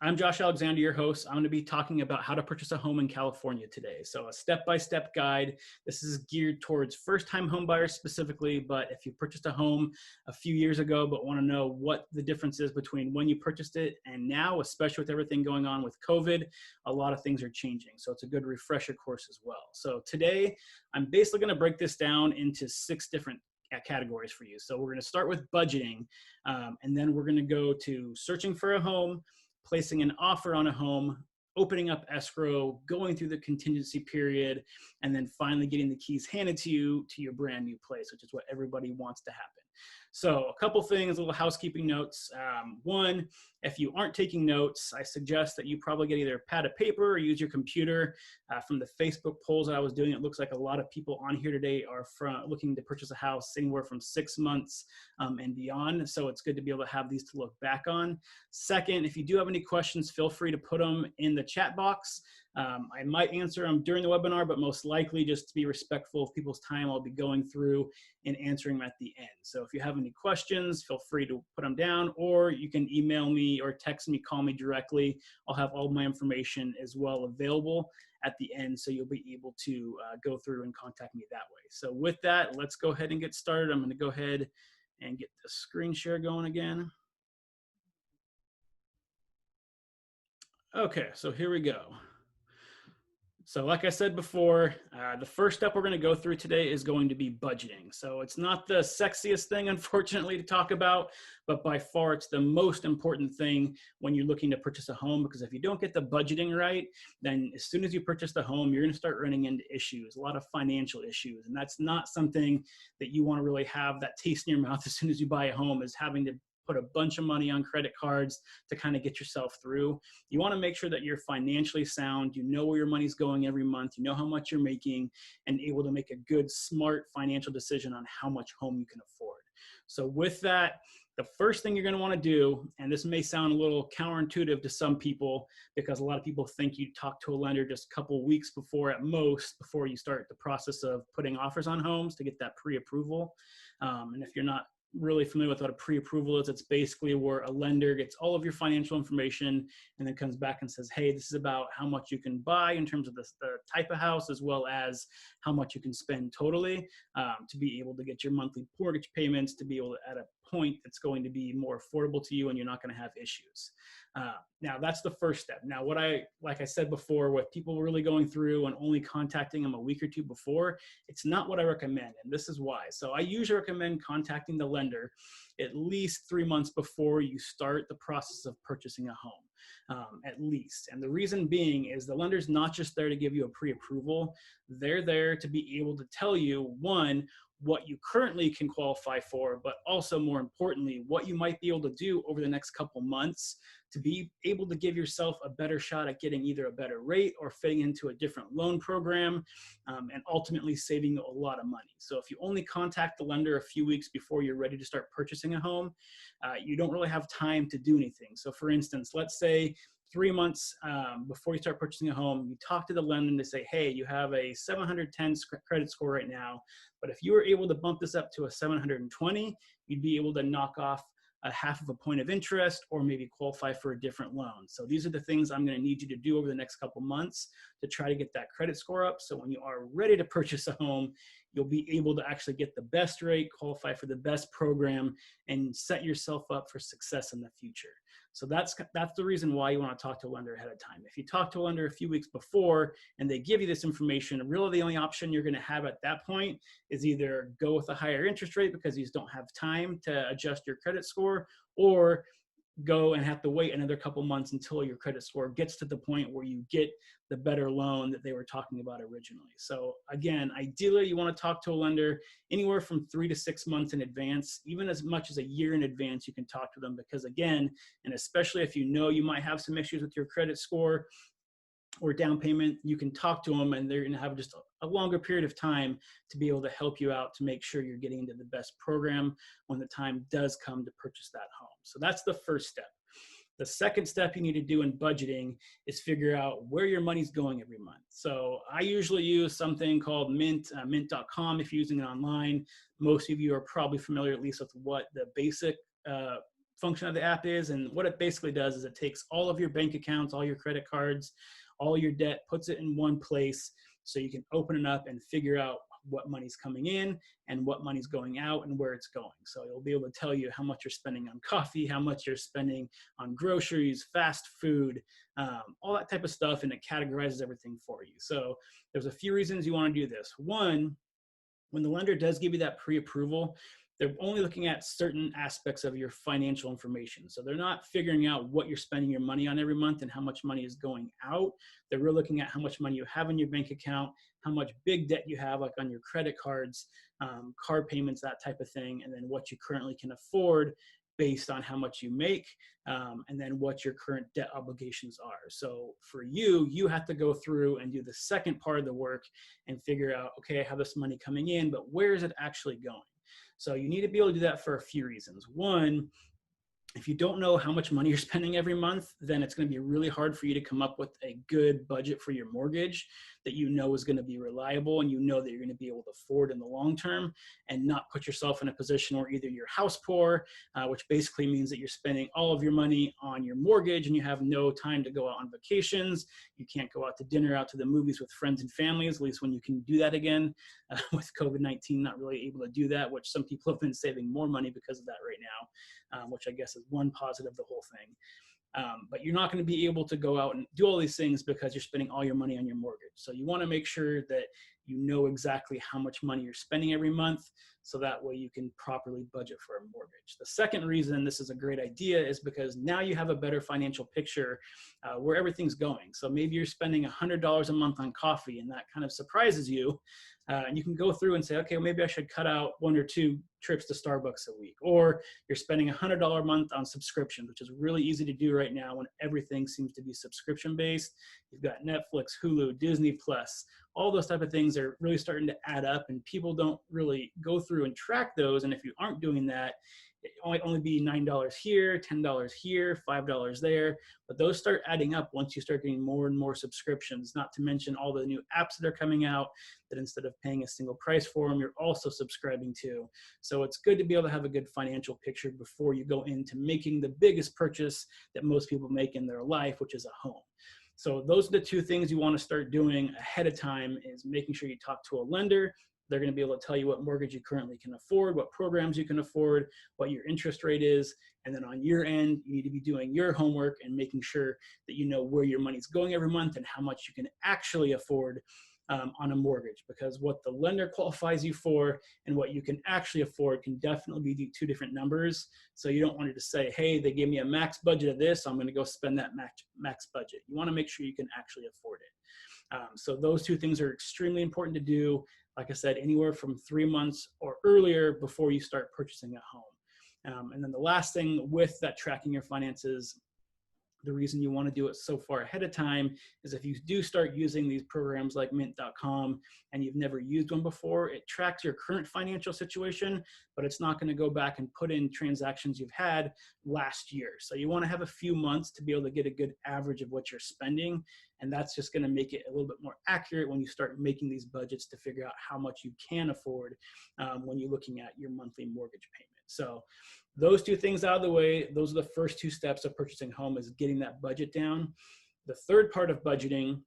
I'm Josh Alexander, your host. I'm going to be talking about how to purchase a home in California today. So a step-by-step guide. This is geared towards first-time home buyers specifically, but if you purchased a home a few years ago but want to know what the difference is between when you purchased it and now, especially with everything going on with COVID, a lot of things are changing. So it's a good refresher course as well. So today, I'm basically going to break this down into 6 different categories for you. So we're going to start with budgeting, and then we're going to go to searching for a home, placing an offer on a home, opening up escrow, going through the contingency period, and then finally getting the keys handed to you to your brand new place, which is what everybody wants to happen. So a couple things, little housekeeping notes. One, if you aren't taking notes, I suggest that you probably get either a pad of paper or use your computer. From the Facebook polls that I was doing, it looks like a lot of people on here today are looking to purchase a house anywhere from 6 months and beyond. So it's good to be able to have these to look back on. Second, if you do have any questions, feel free to put them in the chat box. I might answer them during the webinar, but most likely, just to be respectful of people's time, I'll be going through and answering them at the end. So if you have any questions, feel free to put them down, or you can email me or text me, call me directly. I'll have all my information as well available at the end, so you'll be able to go through and contact me that way. So with that, let's go ahead and get started. I'm going to go ahead and get the screen share going again. Okay, so here we go. So like I said before, the first step we're going to go through today is going to be budgeting. So it's not the sexiest thing, unfortunately, to talk about, but by far it's the most important thing when you're looking to purchase a home, because if you don't get the budgeting right, then as soon as you purchase the home, you're going to start running into issues, a lot of financial issues. And that's not something that you want to really have that taste in your mouth as soon as you buy a home, is having to put a bunch of money on credit cards to kind of get yourself through. You want to make sure that you're financially sound, you know where your money's going every month, you know how much you're making, and able to make a good, smart financial decision on how much home you can afford. So with that, the first thing you're going to want to do, and this may sound a little counterintuitive to some people, because a lot of people think you talk to a lender just a couple weeks before, at most, before you start the process of putting offers on homes to get that pre-approval. And if you're not really familiar with what a pre-approval is, it's basically where a lender gets all of your financial information and then comes back and says, hey, this is about how much you can buy in terms of the type of house, as well as how much you can spend totally, to be able to get your monthly mortgage payments, to be able to, at a point that's going to be more affordable to you and you're not going to have issues. Now that's the first step. Now, like I said before, with people really going through and only contacting them a week or two before, it's not what I recommend, and this is why. So I usually recommend contacting the lender at least 3 months before you start the process of purchasing a home, at least. And the reason being is the lender's not just there to give you a pre-approval. They're there to be able to tell you, one, what you currently can qualify for, but also more importantly, what you might be able to do over the next couple months to be able to give yourself a better shot at getting either a better rate or fitting into a different loan program, and ultimately saving a lot of money. So if you only contact the lender a few weeks before you're ready to start purchasing a home, you don't really have time to do anything. So for instance, let's say 3 months before you start purchasing a home, you talk to the lender and they say, hey, you have a 710 credit score right now, but if you were able to bump this up to a 720, you'd be able to knock off a half of a point of interest or maybe qualify for a different loan. So these are the things I'm going to need you to do over the next couple months to try to get that credit score up. So when you are ready to purchase a home, you'll be able to actually get the best rate, qualify for the best program, and set yourself up for success in the future. So that's the reason why you want to talk to a lender ahead of time. If you talk to a lender a few weeks before and they give you this information, really the only option you're going to have at that point is either go with a higher interest rate because you just don't have time to adjust your credit score, or go and have to wait another couple months until your credit score gets to the point where you get the better loan that they were talking about originally. So again, ideally you want to talk to a lender anywhere from 3 to 6 months in advance, even as much as a year in advance you can talk to them, because again, and especially if you know you might have some issues with your credit score or down payment, you can talk to them and they're going to have just a longer period of time to be able to help you out to make sure you're getting into the best program when the time does come to purchase that home. So that's the first step. The second step you need to do in budgeting is figure out where your money's going every month. So I usually use something called Mint, mint.com if you're using it online. Most of you are probably familiar at least with what the basic function of the app is. And what it basically does is it takes all of your bank accounts, all your credit cards, all your debt, puts it in one place so you can open it up and figure out what money's coming in and what money's going out and where it's going. So you'll be able to tell you how much you're spending on coffee, how much you're spending on groceries, fast food, all that type of stuff, and it categorizes everything for you. So there's a few reasons you want to do this. One, when the lender does give you that pre-approval, they're only looking at certain aspects of your financial information. So they're not figuring out what you're spending your money on every month and how much money is going out. They're really looking at how much money you have in your bank account, how much big debt you have, like on your credit cards, car payments, that type of thing, and then what you currently can afford based on how much you make, and then what your current debt obligations are. So for you, you have to go through and do the second part of the work and figure out, okay, I have this money coming in, but where is it actually going? So you need to be able to do that for a few reasons. One, if you don't know how much money you're spending every month, then it's going to be really hard for you to come up with a good budget for your mortgage that you know is going to be reliable and you know that you're going to be able to afford in the long term, and not put yourself in a position where either you're house poor, which basically means that you're spending all of your money on your mortgage and you have no time to go out on vacations. You can't go out to dinner, out to the movies with friends and families, at least when you can do that again. With COVID-19, not really able to do that, which some people have been saving more money because of that right now, which I guess is one positive of the whole thing. But you're not going to be able to go out and do all these things because you're spending all your money on your mortgage. So you want to make sure that you know exactly how much money you're spending every month, so that way you can properly budget for a mortgage. The second reason this is a great idea is because now you have a better financial picture where everything's going. So maybe you're spending $100 a month on coffee and that kind of surprises you. And you can go through and say, okay, well, maybe I should cut out 1 or 2 trips to Starbucks a week. Or you're spending $100 a month on subscriptions, which is really easy to do right now when everything seems to be subscription based. You've got Netflix, Hulu, Disney Plus, all those type of things are really starting to add up, and people don't really go through and track those. And if you aren't doing that, it might only be $9 here, $10 here, $5 there, but those start adding up once you start getting more and more subscriptions, not to mention all the new apps that are coming out that instead of paying a single price for them, you're also subscribing to. So it's good to be able to have a good financial picture before you go into making the biggest purchase that most people make in their life, which is a home. So those are the 2 things you want to start doing ahead of time, is making sure you talk to a lender. They're going to be able to tell you what mortgage you currently can afford, what programs you can afford, what your interest rate is. And then on your end, you need to be doing your homework and making sure that you know where your money's going every month and how much you can actually afford on a mortgage, because what the lender qualifies you for and what you can actually afford can definitely be 2 different numbers. So you don't want to just say, hey, they gave me a max budget of this, so I'm going to go spend that max budget. You want to make sure you can actually afford it. So those 2 things are extremely important to do. Like I said, anywhere from 3 months or earlier before you start purchasing a home. And then the last thing with that tracking your finances, the reason you want to do it so far ahead of time is if you do start using these programs like mint.com and you've never used one before, it tracks your current financial situation, but it's not going to go back and put in transactions you've had last year. So you want to have a few months to be able to get a good average of what you're spending. And that's just going to make it a little bit more accurate when you start making these budgets to figure out how much you can afford when you're looking at your monthly mortgage payment. So those 2 things out of the way, those are the first 2 steps of purchasing home, is getting that budget down. The third part of budgeting,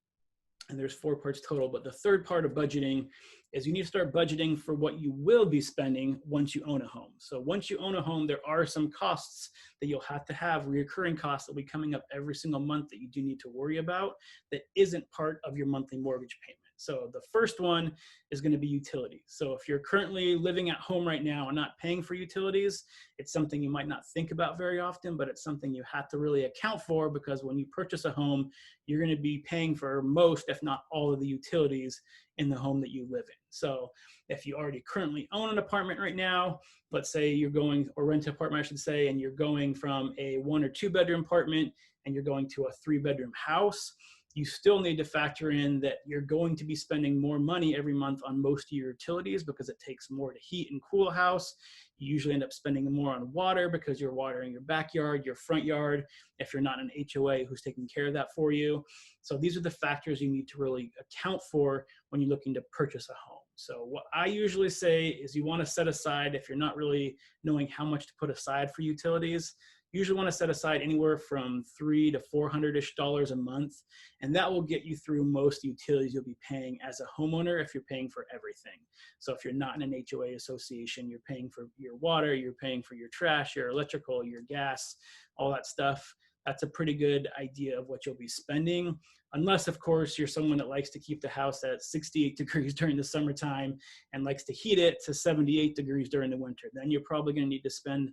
and there's 4 parts total, but the third part of budgeting is you need to start budgeting for what you will be spending once you own a home. So once you own a home, there are some costs that you'll have to have, recurring costs that will be coming up every single month that you do need to worry about that isn't part of your monthly mortgage payment. So the first one is going to be utilities. So if you're currently living at home right now and not paying for utilities, it's something you might not think about very often, but it's something you have to really account for, because when you purchase a home, you're going to be paying for most, if not all, of the utilities in the home that you live in. So if you already currently own an apartment right now, let's say you're going, or rent an apartment, I should say, and you're going from a 1 or 2 bedroom apartment and you're going to a 3 bedroom house, you still need to factor in that you're going to be spending more money every month on most of your utilities because it takes more to heat and cool a house. You usually end up spending more on water because you're watering your backyard, your front yard, if you're not an HOA who's taking care of that for you. So these are the factors you need to really account for when you're looking to purchase a home. So what I usually say is you want to set aside, if you're not really knowing how much to put aside for utilities, usually want to set aside anywhere from $300 to $400-ish a month. And that will get you through most utilities you'll be paying as a homeowner if you're paying for everything. So if you're not in an HOA association, you're paying for your water, you're paying for your trash, your electrical, your gas, all that stuff. That's a pretty good idea of what you'll be spending. Unless, of course, you're someone that likes to keep the house at 68 degrees during the summertime and likes to heat it to 78 degrees during the winter. Then you're probably going to need to spend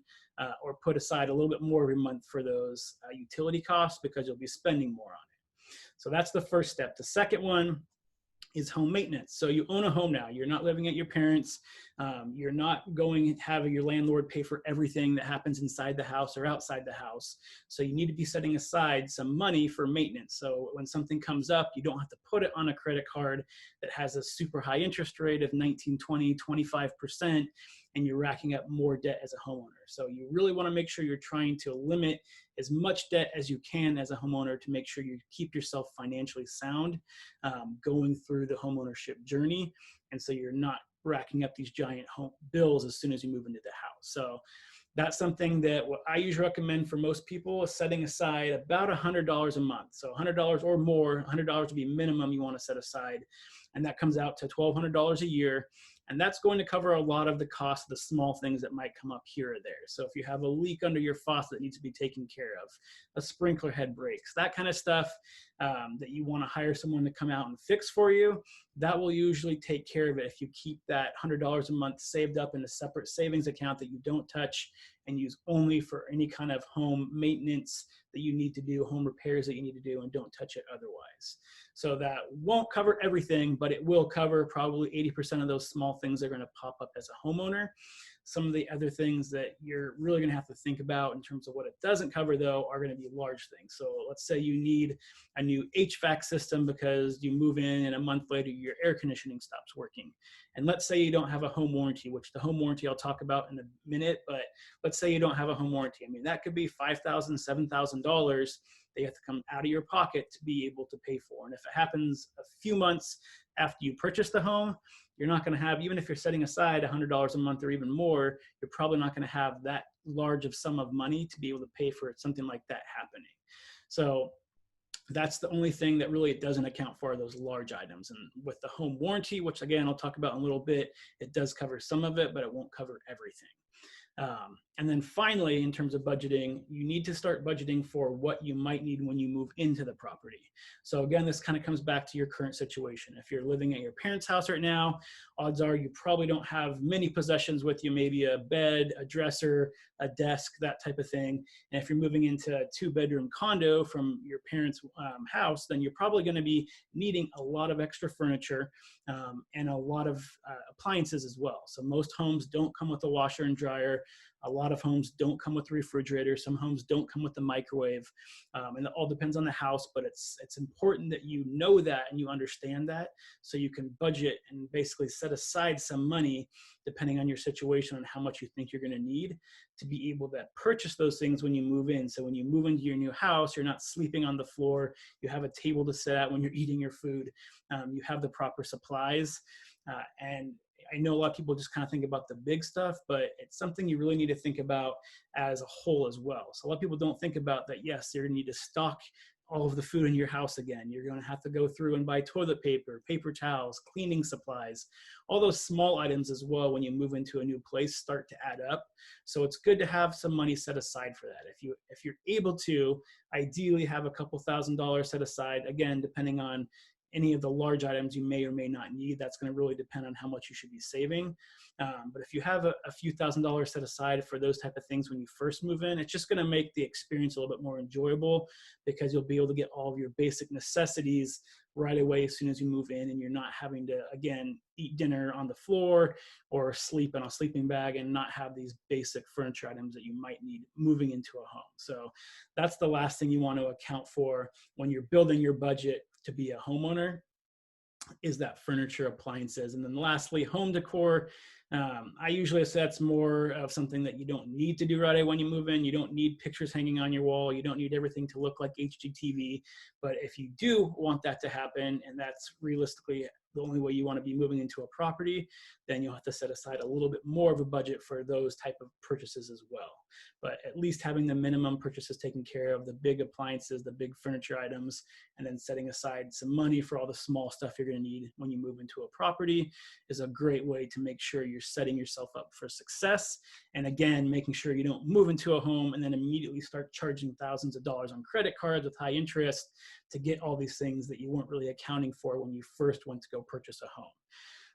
or put aside a little bit more every month for those utility costs because you'll be spending more on it. So that's the first step. The second one is home maintenance. So you own a home now. You're not living at your parents'. You're not going having your landlord pay for everything that happens inside the house or outside the house. So you need to be setting aside some money for maintenance. So when something comes up, you don't have to put it on a credit card that has a super high interest rate of 19, 20, 25%, and you're racking up more debt as a homeowner. So you really want to make sure you're trying to limit as much debt as you can as a homeowner to make sure you keep yourself financially sound going through the homeownership journey. And so you're not racking up these giant home bills as soon as you move into the house. So that's something that what I usually recommend for most people is setting aside about $100 a month. So $100 or more, $100 would be minimum you want to set aside. And that comes out to $1,200 a year. And that's going to cover a lot of the cost of the small things that might come up here or there. So if you have a leak under your faucet that needs to be taken care of, a sprinkler head breaks, that kind of stuff that you want to hire someone to come out and fix for you, that will usually take care of it if you keep that $100 a month saved up in a separate savings account that you don't touch and use only for any kind of home maintenance that you need to do, home repairs that you need to do, and don't touch it otherwise. So that won't cover everything, but it will cover probably 80% of those small things that are going to pop up as a homeowner. Some of the other things that you're really going to have to think about in terms of what it doesn't cover, though, are going to be large things. So let's say you need a new HVAC system because you move in and a month later your air conditioning stops working. And let's say you don't have a home warranty, which the home warranty I'll talk about in a minute, but let's say you don't have a home warranty. I mean, that could be $5,000, $7,000 that you have to come out of your pocket to be able to pay for. And if it happens a few months after you purchase the home, you're not going to have, even if you're setting aside $100 a month or even more, you're probably not going to have that large of sum of money to be able to pay for something like that happening. So that's the only thing that really it doesn't account for, are those large items. And with the home warranty, which again, I'll talk about in a little bit, it does cover some of it, but it won't cover everything. And then finally, in terms of budgeting, you need to start budgeting for what you might need when you move into the property. So again, this kind of comes back to your current situation. If you're living at your parents' house right now, odds are you probably don't have many possessions with you, maybe a bed, a dresser, a desk, that type of thing. And if you're moving into a 2-bedroom condo from your parents' house, then you're probably going to be needing a lot of extra furniture and a lot of appliances as well. So most homes don't come with a washer and dryer. A lot of homes don't come with a refrigerator. Some homes don't come with a microwave. And it all depends on the house, but it's important that you know that and you understand that so you can budget and basically set aside some money depending on your situation and how much you think you're going to need to be able to purchase those things when you move in. So when you move into your new house, you're not sleeping on the floor. You have a table to sit at when you're eating your food. You have the proper supplies. And I know a lot of people just kind of think about the big stuff, but it's something you really need to think about as a whole as well. So a lot of people don't think about that. Yes, you're going to need to stock all of the food in your house again. You're going to have to go through and buy toilet paper, paper towels, cleaning supplies, all those small items as well when you move into a new place start to add up. So it's good to have some money set aside for that. If you're able to, ideally have a couple $1,000s set aside, again, depending on any of the large items you may or may not need. That's going to really depend on how much you should be saving. But if you have a few $1,000s set aside for those type of things when you first move in, it's just going to make the experience a little bit more enjoyable because you'll be able to get all of your basic necessities right away as soon as you move in, and you're not having to, again, eat dinner on the floor or sleep in a sleeping bag and not have these basic furniture items that you might need moving into a home. So that's the last thing you want to account for when you're building your budget to be a homeowner, is that furniture, appliances. And then lastly, home decor. I usually say that's more of something that you don't need to do right away when you move in. You don't need pictures hanging on your wall. You don't need everything to look like HGTV. But if you do want that to happen, and that's realistically the only way you want to be moving into a property, then you'll have to set aside a little bit more of a budget for those type of purchases as well. but at least having the minimum purchases taken care of, the big appliances, the big furniture items, and then setting aside some money for all the small stuff you're going to need when you move into a property is a great way to make sure you're setting yourself up for success. And again, making sure you don't move into a home and then immediately start charging thousands of dollars on credit cards with high interest to get all these things that you weren't really accounting for when you first went to go purchase a home.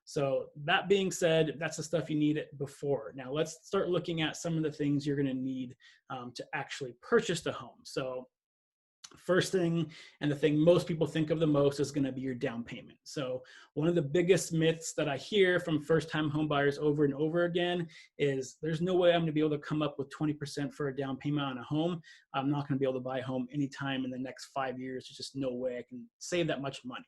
So that being said, that's the stuff you need before. Now let's start looking at some of the things you're going to need to actually purchase the home. So first thing, and the thing most people think of the most, is going to be your down payment. So one of the biggest myths that I hear from first-time home buyers over and over again is there's no way I'm going to be able to come up with 20% for a down payment on a home. I'm not going to be able to buy a home anytime in the next 5 years. There's just no way I can save that much money.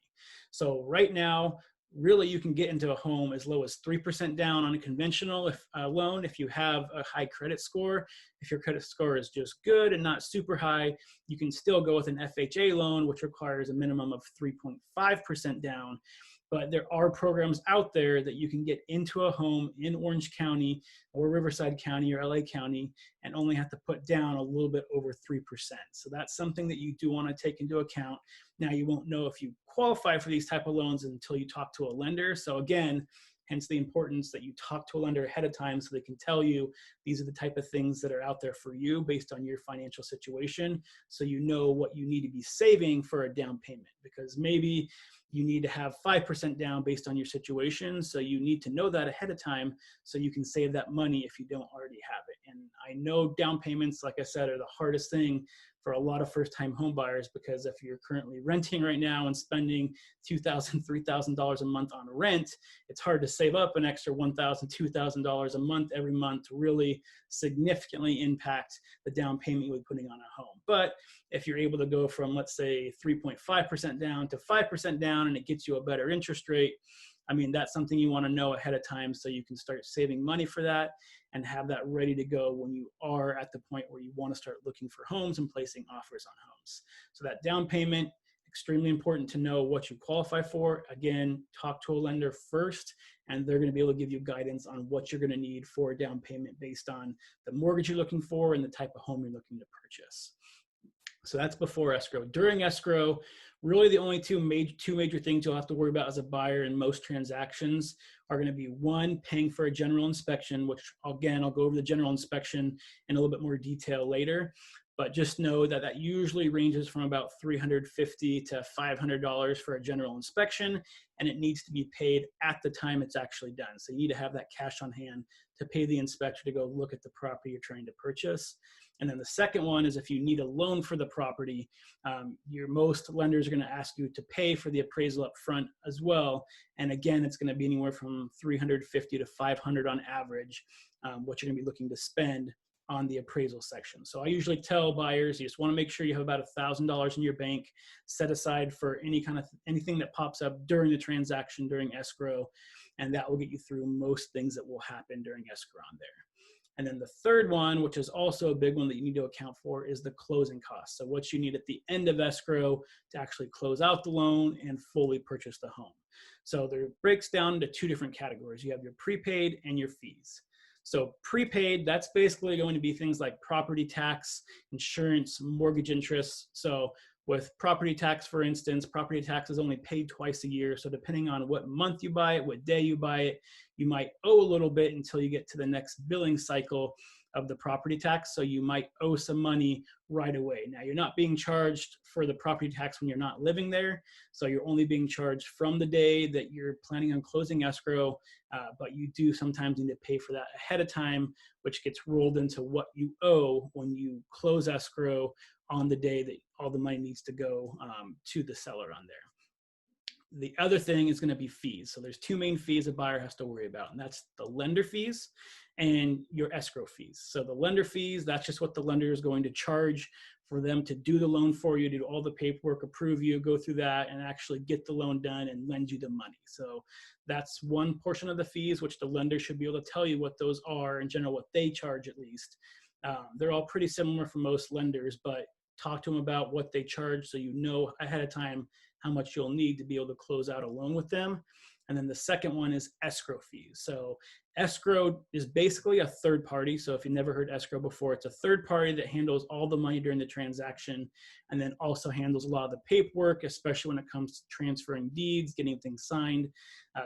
So right now, really, you can get into a home as low as 3% down on a conventional loan if you have a high credit score. If your credit score is just good and not super high, you can still go with an FHA loan, which requires a minimum of 3.5% down. But there are programs out there that you can get into a home in Orange County or Riverside County or LA County and only have to put down a little bit over 3%. So that's something that you do want to take into account. Now, you won't know if you qualify for these type of loans until you talk to a lender. So again, hence the importance that you talk to a lender ahead of time so they can tell you these are the type of things that are out there for you based on your financial situation. So you know what you need to be saving for a down payment, because maybe you need to have 5% down based on your situation. So you need to know that ahead of time so you can save that money if you don't already have it. And I know down payments, like I said, are the hardest thing for a lot of first-time home buyers, because if you're currently renting right now and spending $2,000, $3,000 a month on rent, it's hard to save up an extra $1,000, $2,000 a month every month to really significantly impact the down payment you'll be putting on a home. But if you're able to go from, let's say, 3.5% down to 5% down and it gets you a better interest rate, I mean, that's something you want to know ahead of time so you can start saving money for that and have that ready to go when you are at the point where you want to start looking for homes and placing offers on homes. So that down payment, extremely important to know what you qualify for. Again, talk to a lender first, and they're going to be able to give you guidance on what you're going to need for a down payment based on the mortgage you're looking for and the type of home you're looking to purchase. So that's before escrow. During escrow, really the only two major things you'll have to worry about as a buyer in most transactions are going to be, one, paying for a general inspection, which again, I'll go over the general inspection in a little bit more detail later. But just know that that usually ranges from about $350 to $500 for a general inspection, and it needs to be paid at the time it's actually done. So you need to have that cash on hand to pay the inspector to go look at the property you're trying to purchase. And then the second one is if you need a loan for the property, your most lenders are going to ask you to pay for the appraisal up front as well. And again, it's going to be anywhere from $350 to $500 on average, what you're going to be looking to spend on the appraisal section. So I usually tell buyers, you just want to make sure you have about $1,000 in your bank set aside for anything that pops up during the transaction, during escrow, and that will get you through most things that will happen during escrow on there. And then the third one, which is also a big one that you need to account for, is the closing costs. So what you need at the end of escrow to actually close out the loan and fully purchase the home. So there breaks down into two different categories. You have your prepaid and your fees. So prepaid, that's basically going to be things like property tax, insurance, mortgage interest. So with property tax, for instance, property tax is only paid twice a year. So depending on what month you buy it, what day you buy it, you might owe a little bit until you get to the next billing cycle of the property tax. So you might owe some money right away. Now, you're not being charged for the property tax when you're not living there. So you're only being charged from the day that you're planning on closing escrow, but you do sometimes need to pay for that ahead of time, which gets rolled into what you owe when you close escrow on the day that all the money needs to go to the seller on there. The other thing is going to be fees. So there's two main fees a buyer has to worry about, and that's the lender fees and your escrow fees. So the lender fees, that's just what the lender is going to charge for them to do the loan for you, do all the paperwork, approve you, go through that, and actually get the loan done and lend you the money. So that's one portion of the fees, which the lender should be able to tell you what those are, in general, what they charge at least. They're all pretty similar for most lenders, but talk to them about what they charge so you know ahead of time how much you'll need to be able to close out a loan with them. And then the second one is escrow fees. So escrow is basically a third party. So if you never heard escrow before, it's a third party that handles all the money during the transaction and then also handles a lot of the paperwork, especially when it comes to transferring deeds, getting things signed.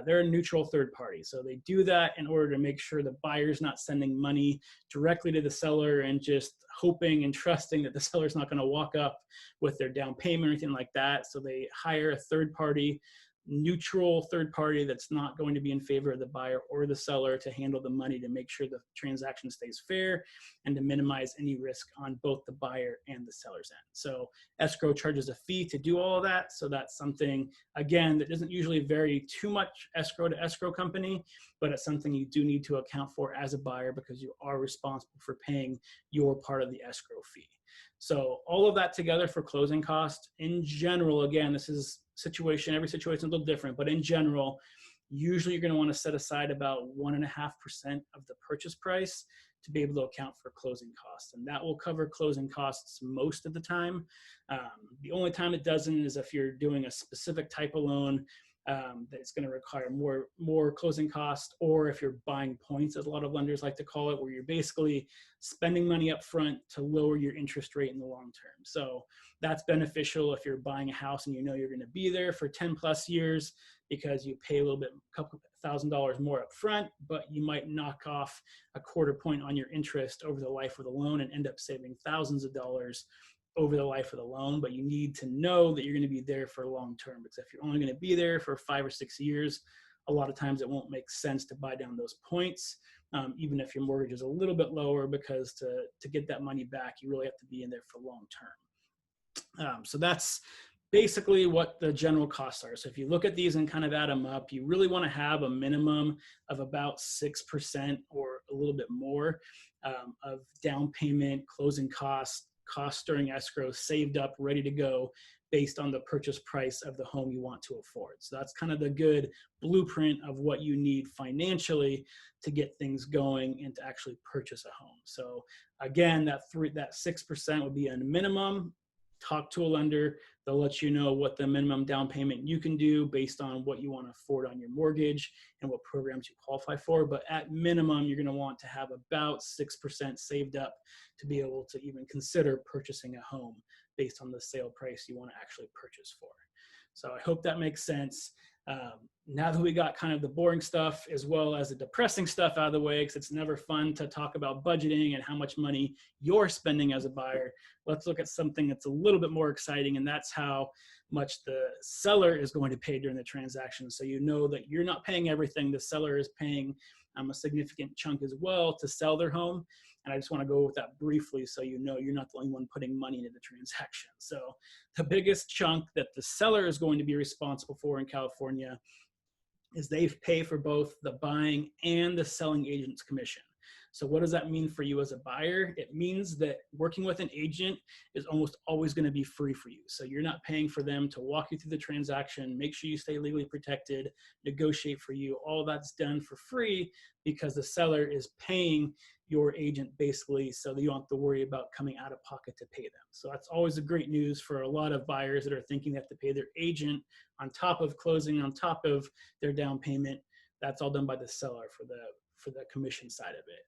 They're a neutral third party. So they do that in order to make sure the buyer's not sending money directly to the seller and just hoping and trusting that the seller's not going to walk up with their down payment or anything like that. So they hire a third party, neutral third party that's not going to be in favor of the buyer or the seller to handle the money to make sure the transaction stays fair and to minimize any risk on both the buyer and the seller's end. So escrow charges a fee to do all of that. So that's something, again, that doesn't usually vary too much escrow to escrow company, but it's something you do need to account for as a buyer because you are responsible for paying your part of the escrow fee. So all of that together for closing costs, in general, again, this is every situation is a little different, but in general, usually you're going to want to set aside about 1.5% of the purchase price to be able to account for closing costs. And that will cover closing costs most of the time. The only time it doesn't is if you're doing a specific type of loan that's going to require more closing costs, or if you're buying points, as a lot of lenders like to call it, where you're basically spending money up front to lower your interest rate in the long term. So that's beneficial if you're buying a house and you know you're going to be there for 10 plus years because you pay a couple $1,000 more up front, but you might knock off a quarter point on your interest over the life of the loan and end up saving thousands of dollars over the life of the loan. But you need to know that you're going to be there for long term, because if you're only going to be there for 5 or 6 years, a lot of times it won't make sense to buy down those points, even if your mortgage is a little bit lower, because to get that money back, you really have to be in there for long term. So that's basically what the general costs are. So if you look at these and kind of add them up, you really want to have a minimum of about 6% or a little bit more of down payment, closing costs during escrow saved up, ready to go based on the purchase price of the home you want to afford. So that's kind of the good blueprint of what you need financially to get things going and to actually purchase a home. So again, that 6% would be a minimum. Talk to a lender. They'll let you know what the minimum down payment you can do based on what you want to afford on your mortgage and what programs you qualify for. But at minimum, you're going to want to have about 6% saved up to be able to even consider purchasing a home based on the sale price you want to actually purchase for. So I hope that makes sense. Now that we got kind of the boring stuff as well as the depressing stuff out of the way, because it's never fun to talk about budgeting and how much money you're spending as a buyer, let's look at something that's a little bit more exciting, and that's how much the seller is going to pay during the transaction. So you know that you're not paying everything. The seller is paying a significant chunk as well to sell their home. And I just want to go with that briefly so you know you're not the only one putting money into the transaction. So the biggest chunk that the seller is going to be responsible for in California is they pay for both the buying and the selling agent's commission. So what does that mean for you as a buyer? It means that working with an agent is almost always going to be free for you. So you're not paying for them to walk you through the transaction, make sure you stay legally protected, negotiate for you. All that's done for free because the seller is paying your agent basically, so that you don't have to worry about coming out of pocket to pay them. So that's always a great news for a lot of buyers that are thinking they have to pay their agent on top of closing, on top of their down payment. That's all done by the seller for the commission side of it.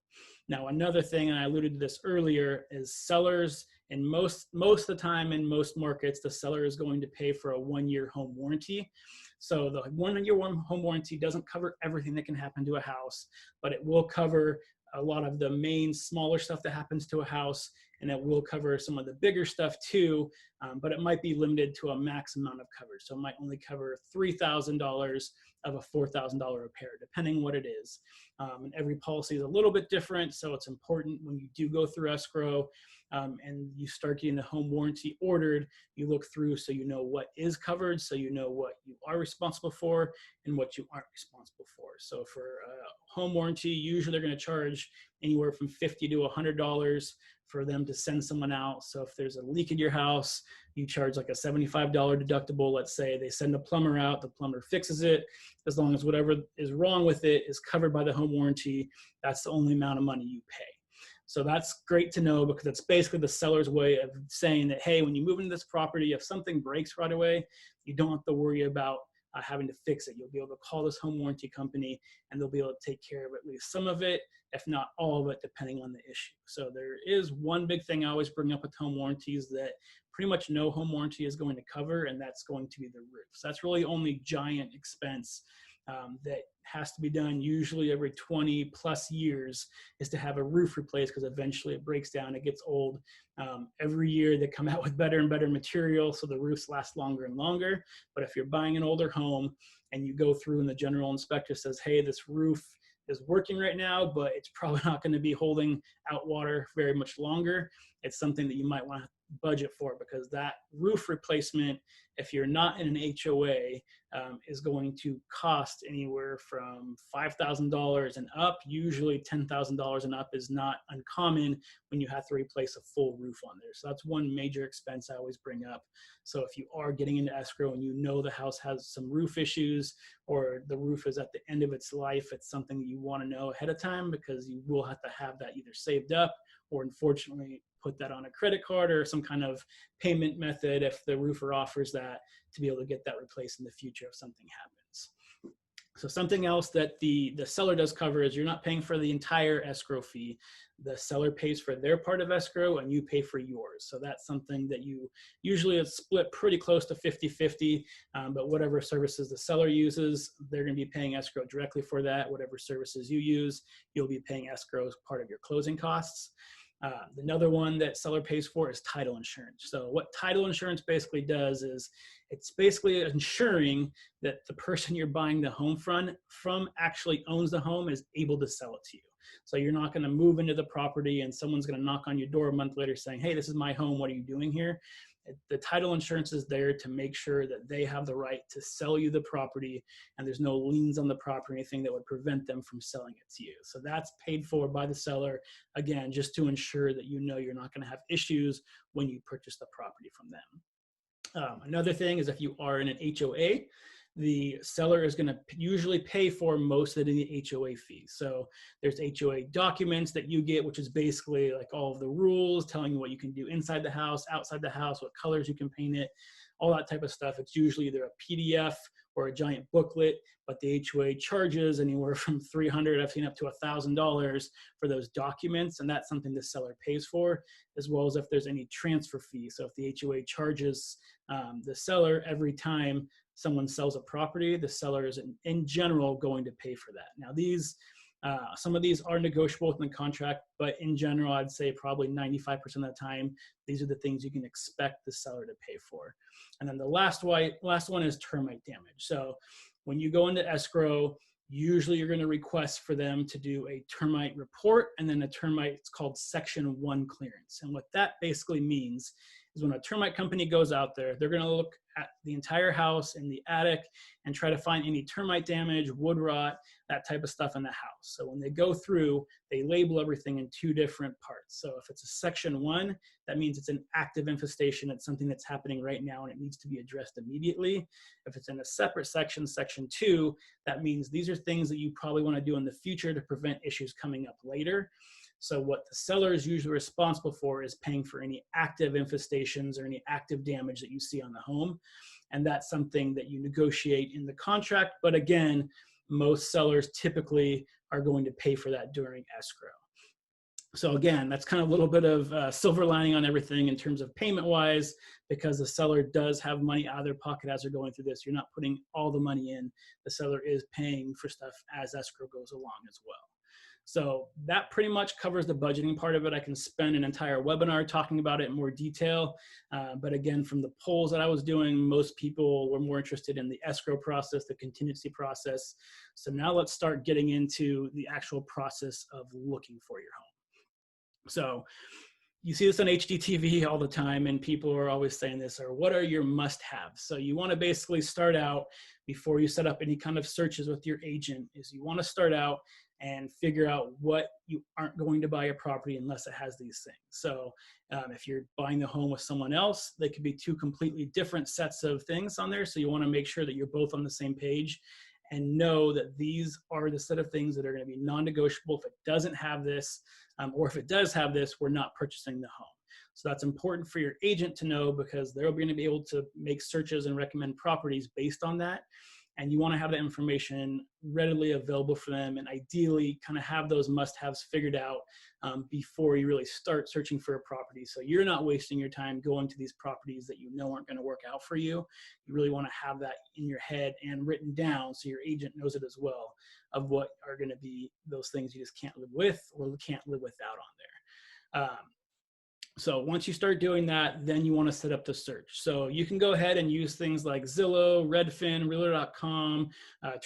Now, another thing, and I alluded to this earlier, is sellers, and most of the time in most markets, the seller is going to pay for a 1-year home warranty. So the 1-year home warranty doesn't cover everything that can happen to a house, but it will cover a lot of the main smaller stuff that happens to a house, and it will cover some of the bigger stuff too, but it might be limited to a max amount of coverage. So it might only cover $3,000 of a $4,000 repair, depending what it is. And every policy is a little bit different, so it's important when you do go through escrow and you start getting the home warranty ordered, you look through so you know what is covered, so you know what you are responsible for and what you aren't responsible for. So for a home warranty, usually they're going to charge anywhere from $50 to $100 for them to send someone out. So if there's a leak in your house, you charge like a $75 deductible. Let's say they send a plumber out, the plumber fixes it. As long as whatever is wrong with it is covered by the home warranty, that's the only amount of money you pay. So that's great to know, because it's basically the seller's way of saying that, hey, when you move into this property, if something breaks right away, you don't have to worry about having to fix it. You'll be able to call this home warranty company and they'll be able to take care of at least some of it, if not all of it, depending on the issue. So there is one big thing I always bring up with home warranties that pretty much no home warranty is going to cover, and that's going to be the roof. So that's really only giant expense that has to be done usually every 20 plus years, is to have a roof replaced, because eventually it breaks down, it gets old. Every year they come out with better and better material, so the roofs last longer and longer. But if you're buying an older home and you go through and the general inspector says, hey, this roof is working right now, but it's probably not going to be holding out water very much longer, it's something that you might want to budget for, because that roof replacement, if you're not in an HOA, is going to cost anywhere from $5,000 and up. Usually $10,000 and up is not uncommon when you have to replace a full roof on there. So that's one major expense I always bring up. So if you are getting into escrow and you know the house has some roof issues, or the roof is at the end of its life, it's something that you want to know ahead of time, because you will have to have that either saved up or unfortunately put that on a credit card or some kind of payment method if the roofer offers that, to be able to get that replaced in the future if something happens. So something else that the seller does cover is you're not paying for the entire escrow fee. The seller pays for their part of escrow and you pay for yours. So that's something that you usually it's split pretty close to 50-50, but whatever services the seller uses, they're going to be paying escrow directly for that. Whatever services you use, you'll be paying escrow as part of your closing costs. Another one that seller pays for is title insurance. So what title insurance basically does is it's basically ensuring that the person you're buying the home from actually owns the home, is able to sell it to you. So you're not going to move into the property and someone's going to knock on your door a month later saying, hey, this is my home, what are you doing here? The title insurance is there to make sure that they have the right to sell you the property, and there's no liens on the property or anything that would prevent them from selling it to you. So that's paid for by the seller, again, just to ensure that you know you're not going to have issues when you purchase the property from them. Another thing is if you are in an HOA, the seller is going to usually pay for most of the HOA fees. So there's HOA documents that you get, which is basically like all of the rules telling you what you can do inside the house, outside the house, what colors you can paint it, all that type of stuff. It's usually either a PDF or a giant booklet, but the HOA charges anywhere from $300, I've seen up to $1,000 for those documents, and that's something the seller pays for, as well as if there's any transfer fee. So if the HOA charges the seller every time someone sells a property, the seller is in general going to pay for that. Now some of these are negotiable within the contract, but in general, I'd say probably 95% of the time, these are the things you can expect the seller to pay for. And then the last one is termite damage. So when you go into escrow, usually you're going to request for them to do a termite report, and then it's called Section 1 clearance. And what that basically means is when a termite company goes out there, they're going to look at the entire house in the attic and try to find any termite damage, wood rot, that type of stuff in the house. So when they go through, they label everything in two different parts. So if it's a Section 1, that means it's an active infestation. It's something that's happening right now and it needs to be addressed immediately. If it's in a separate section, Section 2, that means these are things that you probably want to do in the future to prevent issues coming up later. So what the seller is usually responsible for is paying for any active infestations or any active damage that you see on the home. And that's something that you negotiate in the contract. But again, most sellers typically are going to pay for that during escrow. So again, that's kind of a little bit of silver lining on everything in terms of payment wise, because the seller does have money out of their pocket as they're going through this. You're not putting all the money in. The seller is paying for stuff as escrow goes along as well. So that pretty much covers the budgeting part of it. I can spend an entire webinar talking about it in more detail. But again, from the polls that I was doing, most people were more interested in the escrow process, the contingency process. So now let's start getting into the actual process of looking for your home. So you see this on HGTV all the time, and people are always saying this, or what are your must-haves? So you want to basically start out, before you set up any kind of searches with your agent, is you want to start out and figure out what you aren't going to buy a property unless it has these things. So if you're buying the home with someone else, they could be two completely different sets of things on there. So you want to make sure that you're both on the same page and know that these are the set of things that are going to be non-negotiable. If it doesn't have this, or if it does have this, we're not purchasing the home. So that's important for your agent to know, because they're going to be able to make searches and recommend properties based on that. and you want to have that information readily available for them, and ideally kind of have those must-haves figured out before you really start searching for a property. So you're not wasting your time going to these properties that you know aren't going to work out for you. You really want to have that in your head and written down so your agent knows it as well, of what are going to be those things you just can't live with or can't live without on there. So once you start doing that, then you want to set up the search. So you can go ahead and use things like Zillow, Redfin, Realtor.com,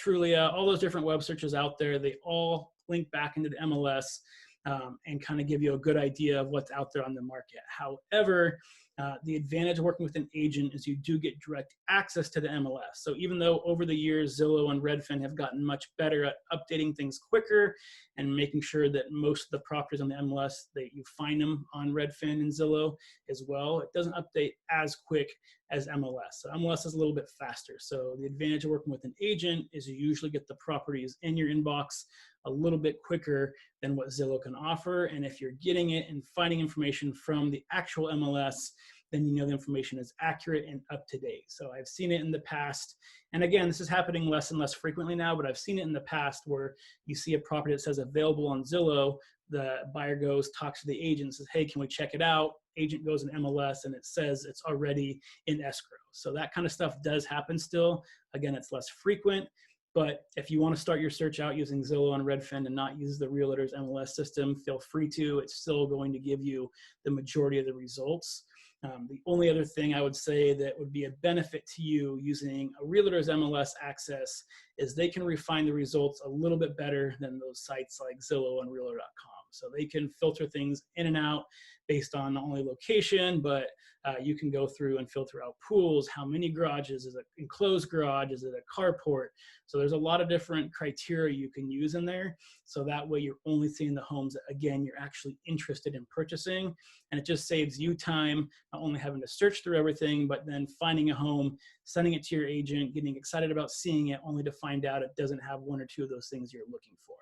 Trulia, all those different web searches out there. They all link back into the MLS and kind of give you a good idea of what's out there on the market. However, the advantage of working with an agent is you do get direct access to the MLS. So even though over the years, Zillow and Redfin have gotten much better at updating things quicker and making sure that most of the properties on the MLS, that you find them on Redfin and Zillow as well, it doesn't update as quick as MLS. So MLS is a little bit faster. So the advantage of working with an agent is you usually get the properties in your inbox a little bit quicker than what Zillow can offer. And if you're getting it and finding information from the actual MLS, then you know the information is accurate and up to date. So I've seen it in the past. And again, this is happening less and less frequently now, but I've seen it in the past where you see a property that says available on Zillow, the buyer goes, talks to the agent, says, hey, can we check it out? Agent goes in MLS and it says it's already in escrow. So that kind of stuff does happen still. Again, it's less frequent. But if you want to start your search out using Zillow and Redfin and not use the Realtor's MLS system, feel free to. It's still going to give you the majority of the results. The only other thing I would say that would be a benefit to you using a Realtor's MLS access is they can refine the results a little bit better than those sites like Zillow and Realtor.com. So they can filter things in and out based on not only location, but you can go through and filter out pools, how many garages, is it enclosed garage, is it a carport? So there's a lot of different criteria you can use in there. So that way you're only seeing the homes that, again, you're actually interested in purchasing. And it just saves you time, not only having to search through everything, but then finding a home, sending it to your agent, getting excited about seeing it, only to find out it doesn't have one or two of those things you're looking for.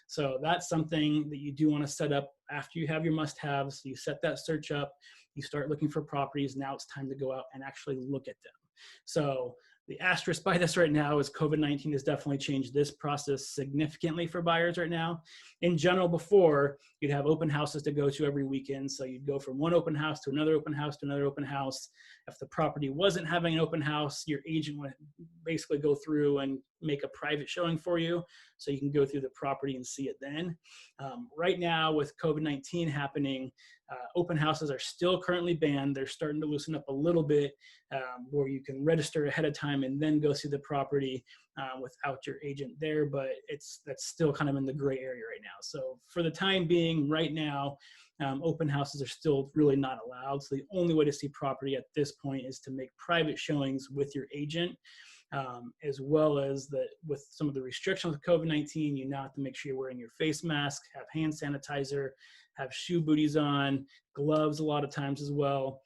So that's something that you do want to set up after you have your must-haves. You set that search up, you start looking for properties. Now it's time to go out and actually look at them. So the asterisk by this right now is COVID-19 has definitely changed this process significantly for buyers right now. In general, before, you'd have open houses to go to every weekend. So you'd go from one open house to another open house to another open house. If the property wasn't having an open house, your agent would basically go through and make a private showing for you so you can go through the property and see it then. Right now, with COVID-19 happening, open houses are still currently banned. They're starting to loosen up a little bit where you can register ahead of time and then go see the property without your agent there, but that's still kind of in the gray area right now. So for the time being, right now, open houses are still really not allowed. So the only way to see property at this point is to make private showings with your agent, as well as that with some of the restrictions with COVID-19, you now have to make sure you're wearing your face mask, have hand sanitizer, have shoe booties on, gloves a lot of times as well.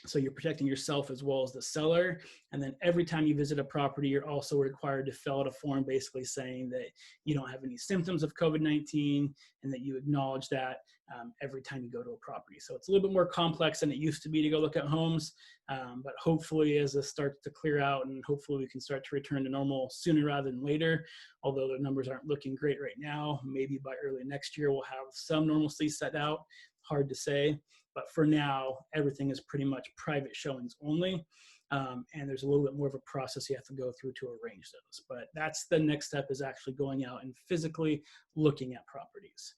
So you're protecting yourself as well as the seller. And then every time you visit a property, you're also required to fill out a form basically saying that you don't have any symptoms of COVID-19 and that you acknowledge that every time you go to a property. So it's a little bit more complex than it used to be to go look at homes. But hopefully as this starts to clear out and hopefully we can start to return to normal sooner rather than later, although the numbers aren't looking great right now, maybe by early next year, we'll have some normalcy set out. Hard to say. But for now, everything is pretty much private showings only. And there's a little bit more of a process you have to go through to arrange those. But that's the next step, is actually going out and physically looking at properties.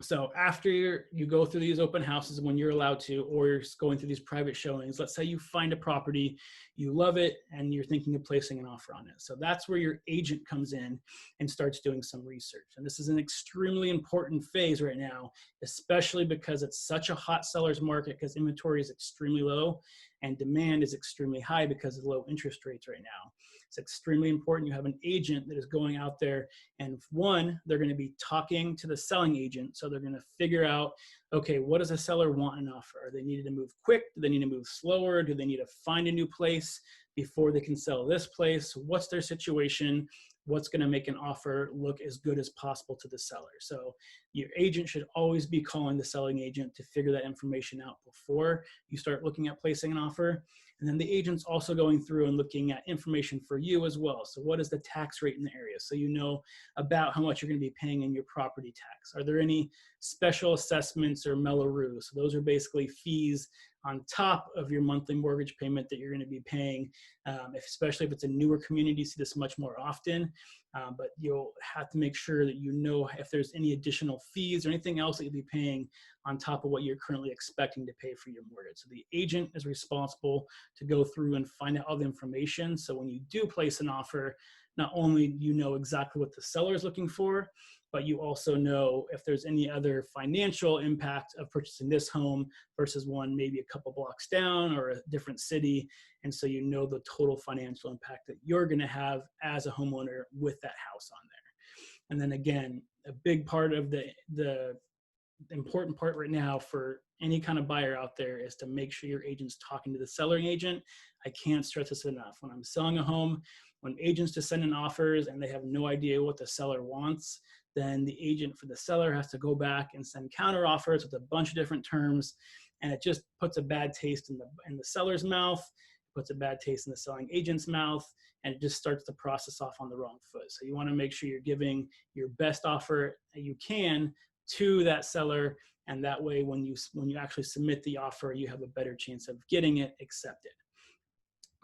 So after you go through these open houses when you're allowed to, or you're going through these private showings, let's say you find a property, you love it, and you're thinking of placing an offer on it. So that's where your agent comes in and starts doing some research. And this is an extremely important phase right now, especially because it's such a hot seller's market, because inventory is extremely low and demand is extremely high because of low interest rates right now. It's extremely important you have an agent that is going out there, and one, they're going to be talking to the selling agent. So they're going to figure out, okay, what does a seller want in an offer? Are they needing to move quick? Do they need to move slower? Do they need to find a new place before they can sell this place? What's their situation? What's going to make an offer look as good as possible to the seller? So your agent should always be calling the selling agent to figure that information out before you start looking at placing an offer. And then the agent's also going through and looking at information for you as well. So what is the tax rate in the area? So you know about how much you're going to be paying in your property tax. Are there any special assessments or mello-roos? So those are basically fees on top of your monthly mortgage payment that you're going to be paying, especially if it's a newer community. You see this much more often, but you'll have to make sure that you know if there's any additional fees or anything else that you'll be paying on top of what you're currently expecting to pay for your mortgage. So the agent is responsible to go through and find out all the information. So when you do place an offer, not only do you know exactly what the seller is looking for, but you also know if there's any other financial impact of purchasing this home versus one maybe a couple blocks down or a different city. And so you know the total financial impact that you're going to have as a homeowner with that house on there. And then again, a big part of the important part right now for any kind of buyer out there is to make sure your agent's talking to the selling agent. I can't stress this enough. When I'm selling a home, when agents just send in offers and they have no idea what the seller wants, then the agent for the seller has to go back and send counter offers with a bunch of different terms. And it just puts a bad taste in the seller's mouth, puts a bad taste in the selling agent's mouth, and it just starts the process off on the wrong foot. So you want to make sure you're giving your best offer that you can to that seller. And that way, when you actually submit the offer, you have a better chance of getting it accepted.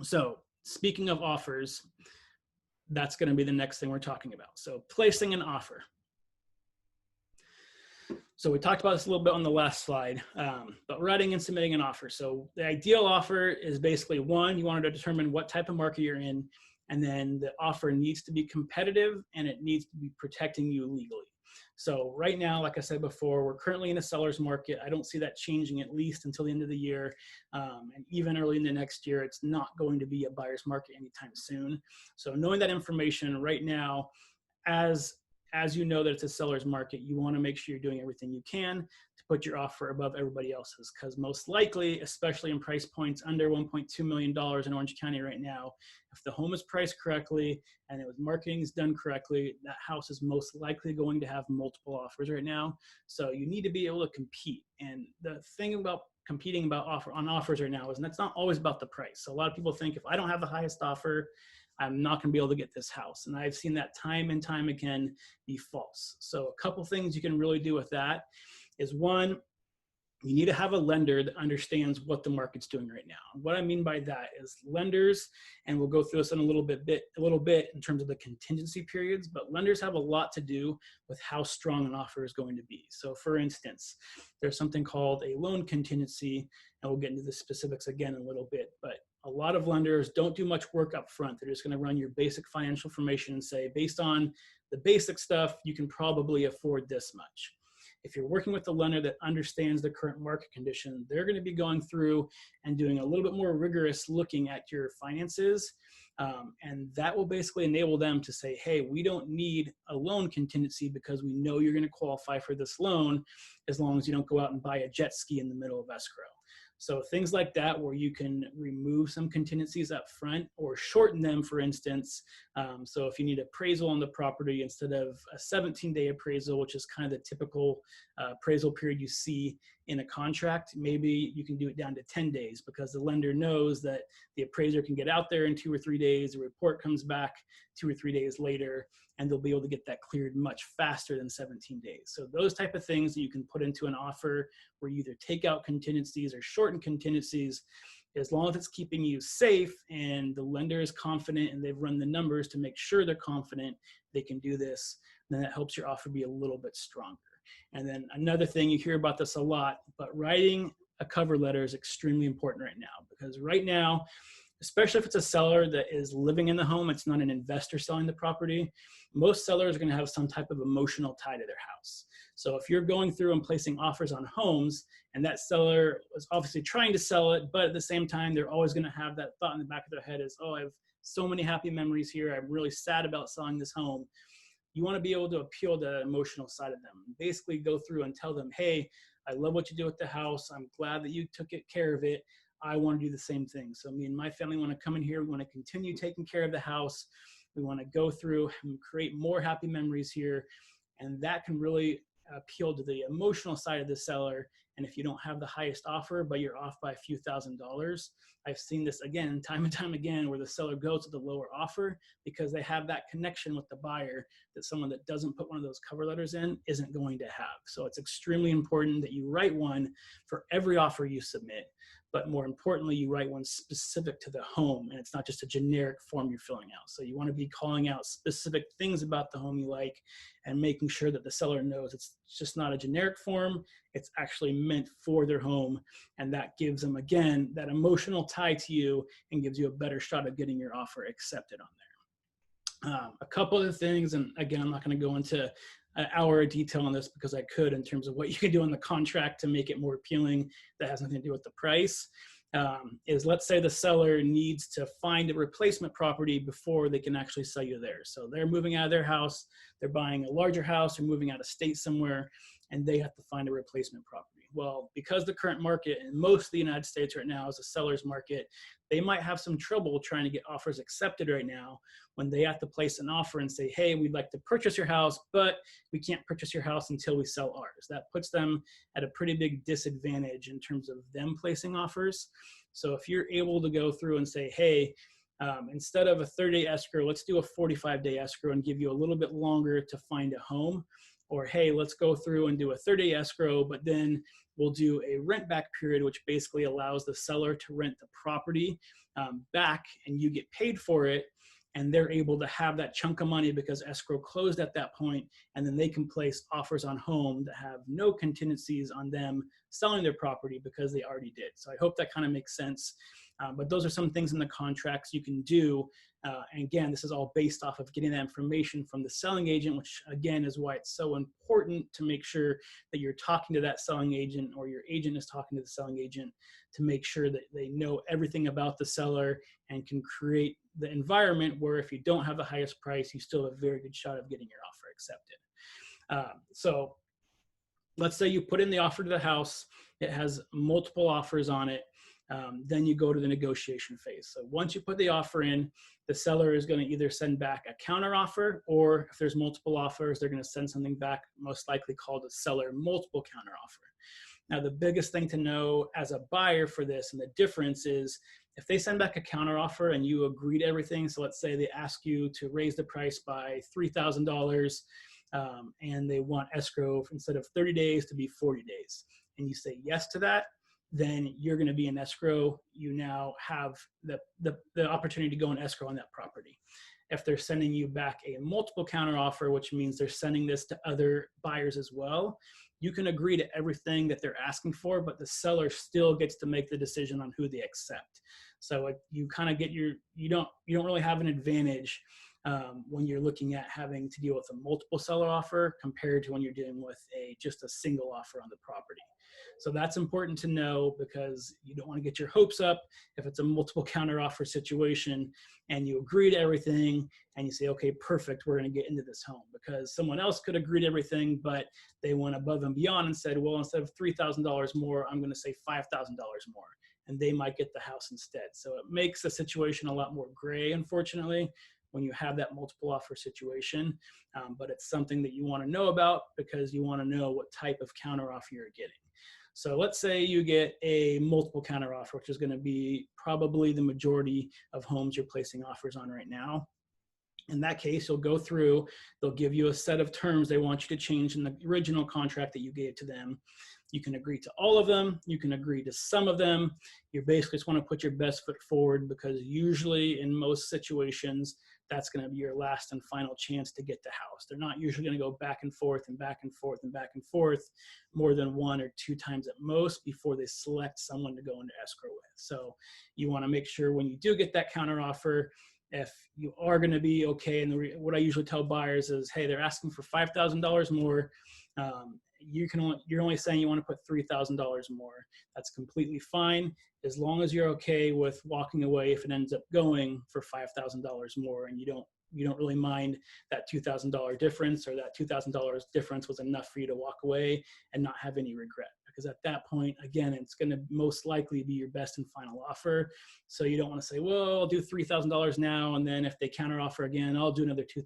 So speaking of offers, that's going to be the next thing we're talking about. So placing an offer. So we talked about this a little bit on the last slide, but writing and submitting an offer. So the ideal offer is basically one, you want to determine what type of market you're in, and then the offer needs to be competitive and it needs to be protecting you legally. So right now, like I said before, we're currently in a seller's market. I don't see that changing at least until the end of the year. And even early in the next year, it's not going to be a buyer's market anytime soon. So knowing that information right now, as you know that it's a seller's market, you want to make sure you're doing everything you can to put your offer above everybody else's, because most likely, especially in price points under $1.2 million in Orange County right now, if the home is priced correctly and it was marketing is done correctly, that house is most likely going to have multiple offers right now. So you need to be able to compete. And the thing about competing about on offers right now is, and that's not always about the price. So a lot of people think if I don't have the highest offer, I'm not going to be able to get this house. And I've seen that time and time again be false. So a couple things you can really do with that is, one, you need to have a lender that understands what the market's doing right now. What I mean by that is lenders, and we'll go through this in a little bit in terms of the contingency periods, but lenders have a lot to do with how strong an offer is going to be. So for instance, there's something called a loan contingency, and we'll get into the specifics again in a little bit, but a lot of lenders don't do much work up front. They're just going to run your basic financial information and say, based on the basic stuff, you can probably afford this much. If you're working with a lender that understands the current market condition, they're going to be going through and doing a little bit more rigorous looking at your finances. And that will basically enable them to say, hey, we don't need a loan contingency because we know you're going to qualify for this loan as long as you don't go out and buy a jet ski in the middle of escrow. So things like that, where you can remove some contingencies up front or shorten them, for instance. So if you need appraisal on the property, instead of a 17-day appraisal, which is kind of the typical appraisal period you see in a contract, maybe you can do it down to 10 days because the lender knows that the appraiser can get out there in 2 or 3 days, the report comes back 2 or 3 days later, and they'll be able to get that cleared much faster than 17 days. So those type of things that you can put into an offer where you either take out contingencies or shorten contingencies, as long as it's keeping you safe and the lender is confident and they've run the numbers to make sure they're confident they can do this, then that helps your offer be a little bit stronger. And then another thing, you hear about this a lot, but writing a cover letter is extremely important right now, because right now, especially if it's a seller that is living in the home, it's not an investor selling the property, most sellers are going to have some type of emotional tie to their house. So if you're going through and placing offers on homes and that seller is obviously trying to sell it, but at the same time, they're always going to have that thought in the back of their head is, oh, I have so many happy memories here. I'm really sad about selling this home. You want to be able to appeal to the emotional side of them. Basically go through and tell them, hey, I love what you do with the house. I'm glad that you took care of it. I want to do the same thing. So me and my family want to come in here. We want to continue taking care of the house. We want to go through and create more happy memories here. And that can really appeal to the emotional side of the seller And if you don't have the highest offer, but you're off by a few $1,000s, I've seen this again, time and time again, where the seller goes to the lower offer because they have that connection with the buyer that someone that doesn't put one of those cover letters in isn't going to have. So it's extremely important that you write one for every offer you submit, but more importantly, you write one specific to the home, and it's not just a generic form you're filling out. So you want to be calling out specific things about the home you like and making sure that the seller knows it's just not a generic form, it's actually meant for their home, and that gives them, again, that emotional tie to you and gives you a better shot of getting your offer accepted on there. A couple of things, and again, I'm not going to go into an hour of detail on this because I could in terms of what you can do in the contract to make it more appealing that has nothing to do with the price, is let's say the seller needs to find a replacement property before they can actually sell you theirs. So they're moving out of their house, they're buying a larger house, or moving out of state somewhere, and they have to find a replacement property. Well, because the current market in most of the United States right now is a seller's market, they might have some trouble trying to get offers accepted right now when they have to place an offer and say, hey, we'd like to purchase your house, but we can't purchase your house until we sell ours. That puts them at a pretty big disadvantage in terms of them placing offers. So if you're able to go through and say, hey, instead of a 30-day escrow, let's do a 45-day escrow and give you a little bit longer to find a home. Or, hey, let's go through and do a 30-day escrow, but then we'll do a rent back period, which basically allows the seller to rent the property back and you get paid for it. And they're able to have that chunk of money because escrow closed at that point, and then they can place offers on home that have no contingencies on them selling their property because they already did. So I hope that kind of makes sense. But those are some things in the contracts you can do. And again, this is all based off of getting that information from the selling agent, which again is why it's so important to make sure that you're talking to that selling agent, or your agent is talking to the selling agent, to make sure that they know everything about the seller and can create the environment where if you don't have the highest price, you still have a very good shot of getting your offer accepted. So let's say you put in the offer to the house, it has multiple offers on it. Then you go to the negotiation phase. So once you put the offer in, the seller is going to either send back a counter offer, or if there's multiple offers, they're going to send something back, most likely called a seller multiple counter offer. Now, the biggest thing to know as a buyer for this, and the difference is, if they send back a counter offer and you agree to everything, so let's say they ask you to raise the price by $3,000 and they want escrow instead of 30 days to be 40 days, and you say yes to that, then you're going to be in escrow. You now have the opportunity to go in escrow on that property. If they're sending you back a multiple counter offer, which means they're sending this to other buyers as well, you can agree to everything that they're asking for, but the seller still gets to make the decision on who they accept. So you kind of get you don't really have an advantage when you're looking at having to deal with a multiple seller offer compared to when you're dealing with just a single offer on the property. So that's important to know, because you don't want to get your hopes up if it's a multiple counter offer situation and you agree to everything and you say, okay, perfect, we're going to get into this home, because someone else could agree to everything, but they went above and beyond and said, well, instead of $3,000 more, I'm going to say $5,000 more, and they might get the house instead. So it makes the situation a lot more gray, unfortunately, when you have that multiple offer situation, but it's something that you want to know about because you want to know what type of counter offer you're getting. So let's say you get a multiple counter offer, which is going to be probably the majority of homes you're placing offers on right now. In that case, you'll go through, they'll give you a set of terms they want you to change in the original contract that you gave to them. You can agree to all of them. You can agree to some of them. You basically just want to put your best foot forward, because usually in most situations, that's going to be your last and final chance to get the house. They're not usually going to go back and forth and back and forth and back and forth more than 1 or 2 times at most before they select someone to go into escrow with. So you want to make sure when you do get that counter offer, if you are going to be okay, and what I usually tell buyers is, hey, they're asking for $5,000 more. You're only saying you want to put $3,000 more. That's completely fine, as long as you're okay with walking away if it ends up going for $5,000 more, and you don't really mind that $2,000 difference, or that $2,000 difference was enough for you to walk away and not have any regret. Because at that point, again, it's going to most likely be your best and final offer. So you don't want to say, well, I'll do $3,000 now, and then if they counter offer again, I'll do another $2,000.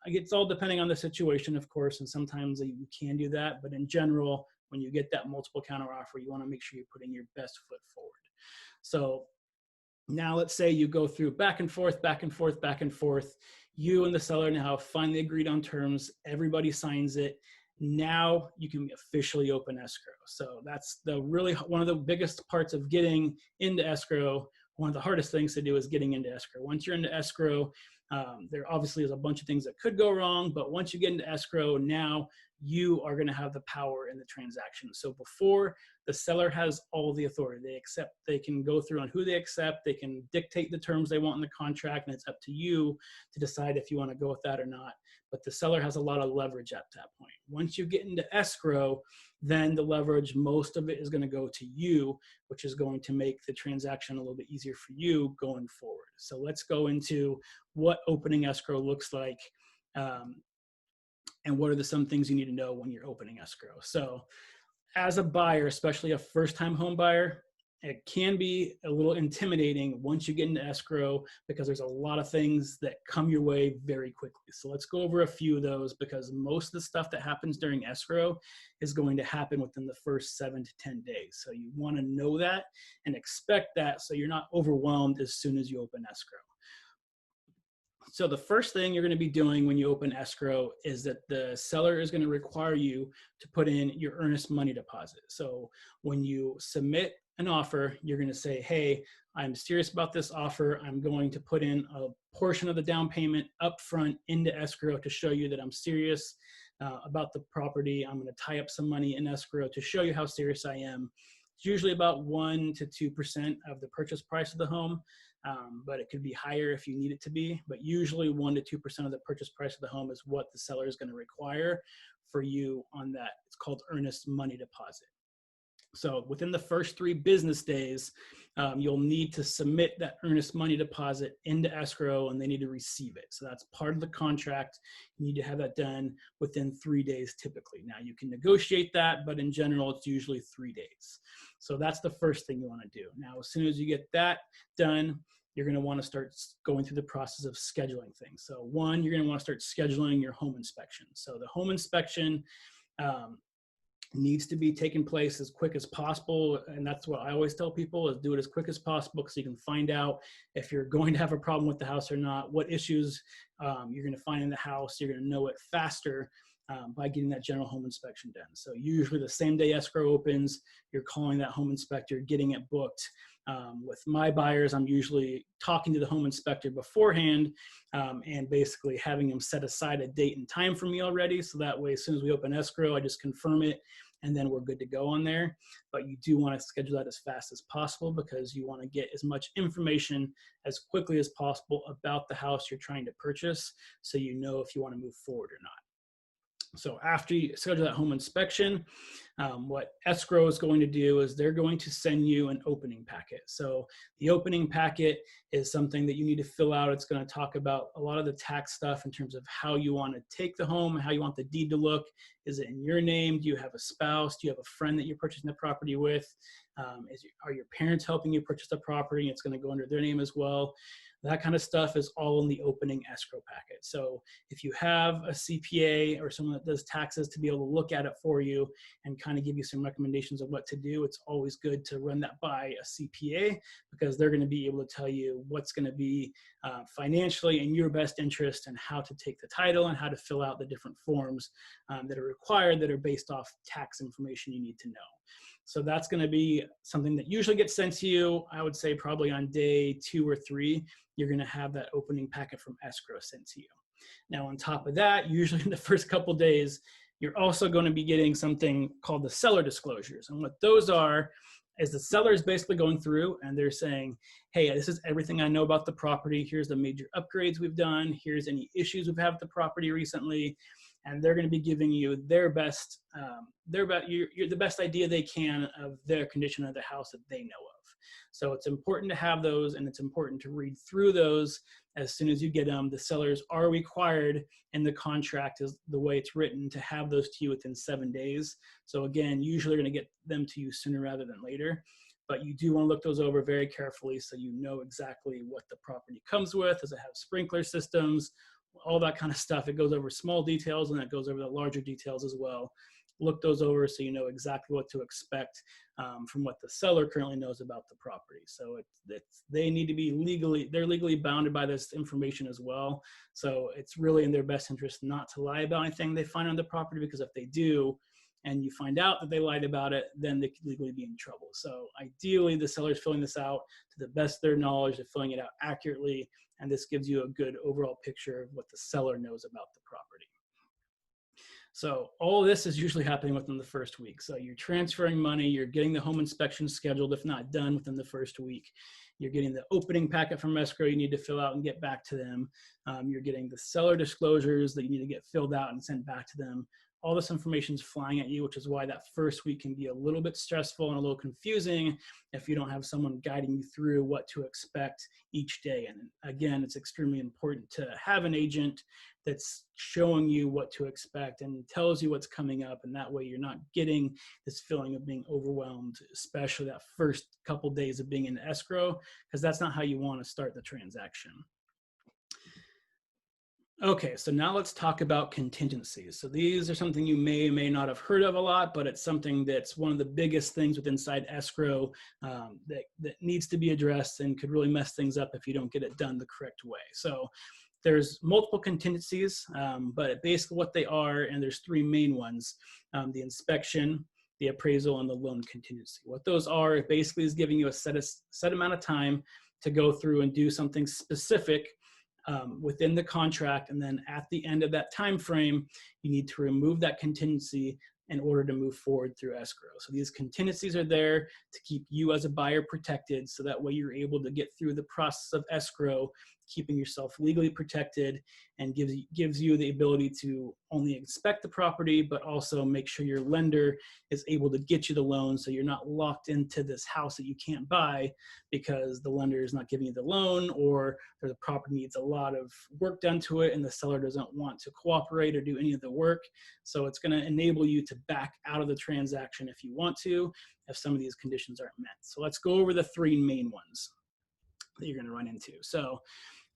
It's all depending on the situation, of course, and sometimes you can do that, but in general, when you get that multiple counter offer, you want to make sure you're putting your best foot forward. So now let's say you go through back and forth, back and forth, back and forth. You and the seller now finally agreed on terms. Everybody signs it. Now you can officially open escrow. So that's one of the biggest parts of getting into escrow. One of the hardest things to do is getting into escrow. Once you're into escrow, there obviously is a bunch of things that could go wrong, but once you get into escrow, now you are going to have the power in the transaction. So before, the seller has all the authority. They can go through on who they accept, they can dictate the terms they want in the contract, and it's up to you to decide if you want to go with that or not. But the seller has a lot of leverage at that point. Once you get into escrow, then the leverage, most of it is going to go to you, which is going to make the transaction a little bit easier for you going forward. So let's go into what opening escrow looks like, and what are some things you need to know when you're opening escrow. So as a buyer, especially a first-time home buyer, it can be a little intimidating once you get into escrow because there's a lot of things that come your way very quickly. So let's go over a few of those, because most of the stuff that happens during escrow is going to happen within the first 7 to 10 days. So you want to know that and expect that so you're not overwhelmed as soon as you open escrow. So the first thing you're going to be doing when you open escrow is that the seller is going to require you to put in your earnest money deposit. So when you submit an offer, you're going to say, hey, I'm serious about this offer. I'm going to put in a portion of the down payment up front into escrow to show you that I'm serious about the property. I'm going to tie up some money in escrow to show you how serious I am. It's usually about 1 to 2% of the purchase price of the home. But it could be higher if you need it to be. But usually 1 to 2% of the purchase price of the home is what the seller is going to require for you on that. It's called earnest money deposit. So within the first 3 business days, you'll need to submit that earnest money deposit into escrow, and they need to receive it. So that's part of the contract. You need to have that done within 3 days typically. Now you can negotiate that, but in general, it's usually 3 days. So that's the first thing you want to do. Now, as soon as you get that done, you're going to want to start going through the process of scheduling things. So one, you're going to want to start scheduling your home inspection. So the home inspection needs to be taking place as quick as possible. And that's what I always tell people, is do it as quick as possible, so you can find out if you're going to have a problem with the house or not, what issues you're going to find in the house. You're going to know it faster by getting that general home inspection done. So usually the same day escrow opens, you're calling that home inspector, getting it booked. With my buyers, I'm usually talking to the home inspector beforehand and basically having him set aside a date and time for me already. So that way, as soon as we open escrow, I just confirm it and then we're good to go on there. But you do want to schedule that as fast as possible, because you want to get as much information as quickly as possible about the house you're trying to purchase, so you know if you want to move forward or not. So after you schedule that home inspection, what escrow is going to do is they're going to send you an opening packet. So the opening packet is something that you need to fill out. It's going to talk about a lot of the tax stuff in terms of how you want to take the home, how you want the deed to look. Is it in your name? Do you have a spouse? Do you have a friend that you're purchasing the property with? Are your parents helping you purchase the property? It's going to go under their name as well. That kind of stuff is all in the opening escrow packet. So if you have a CPA or someone that does taxes to be able to look at it for you and kind of give you some recommendations of what to do, it's always good to run that by a CPA, because they're going to be able to tell you what's going to be financially in your best interest, and how to take the title and how to fill out the different forms that are required, that are based off tax information you need to know. So that's going to be something that usually gets sent to you. I would say probably on day 2 or 3, you're going to have that opening packet from escrow sent to you. Now, on top of that, usually in the first couple days, you're also going to be getting something called the seller disclosures. And what those are is the seller is basically going through and they're saying, hey, this is everything I know about the property. Here's the major upgrades we've done. Here's any issues we've had with the property recently. And they're going to be giving you the best idea they can of their condition of the house that they know of. So it's important to have those, and it's important to read through those as soon as you get them. The sellers are required in the contract, is the way it's written, to have those to you within 7 days. So again, usually you're going to get them to you sooner rather than later. But you do want to look those over very carefully so you know exactly what the property comes with. Does it have sprinkler systems? All that kind of stuff. It goes over small details and it goes over the larger details as well. look those over so you know exactly what to expect from what the seller currently knows about the property. So they need to be they're legally bounded by this information as well. So it's really in their best interest not to lie about anything they find on the property, because if they do, and you find out that they lied about it, then they could legally be in trouble. So ideally, the seller's filling this out to the best of their knowledge, they're filling it out accurately, and this gives you a good overall picture of what the seller knows about the property. So all of this is usually happening within the first week. So you're transferring money, you're getting the home inspection scheduled, if not done within the first week. You're getting the opening packet from escrow you need to fill out and get back to them. You're getting the seller disclosures that you need to get filled out and sent back to them. All this information is flying at you, which is why that first week can be a little bit stressful and a little confusing if you don't have someone guiding you through what to expect each day. And again, it's extremely important to have an agent that's showing you what to expect and tells you what's coming up. And that way you're not getting this feeling of being overwhelmed, especially that first couple days of being in escrow, because that's not how you want to start the transaction. Okay, so now let's talk about contingencies. So these are something you may or may not have heard of a lot, but it's something that's one of the biggest things with inside escrow that needs to be addressed and could really mess things up if you don't get it done the correct way. So there's multiple contingencies, but basically what they are, and there's three main ones: the inspection, the appraisal, and the loan contingency. What those are basically is giving you a set amount of time to go through and do something specific within the contract, and then at the end of that time frame, you need to remove that contingency in order to move forward through escrow. So these contingencies are there to keep you as a buyer protected, so that way you're able to get through the process of escrow, keeping yourself legally protected, and gives you the ability to only inspect the property, but also make sure your lender is able to get you the loan, so you're not locked into this house that you can't buy because the lender is not giving you the loan, or the property needs a lot of work done to it and the seller doesn't want to cooperate or do any of the work. So it's going to enable you to back out of the transaction if you want to, if some of these conditions aren't met. So let's go over the three main ones that you're going to run into. So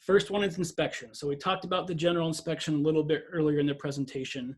first one is inspection. So we talked about the general inspection a little bit earlier in the presentation.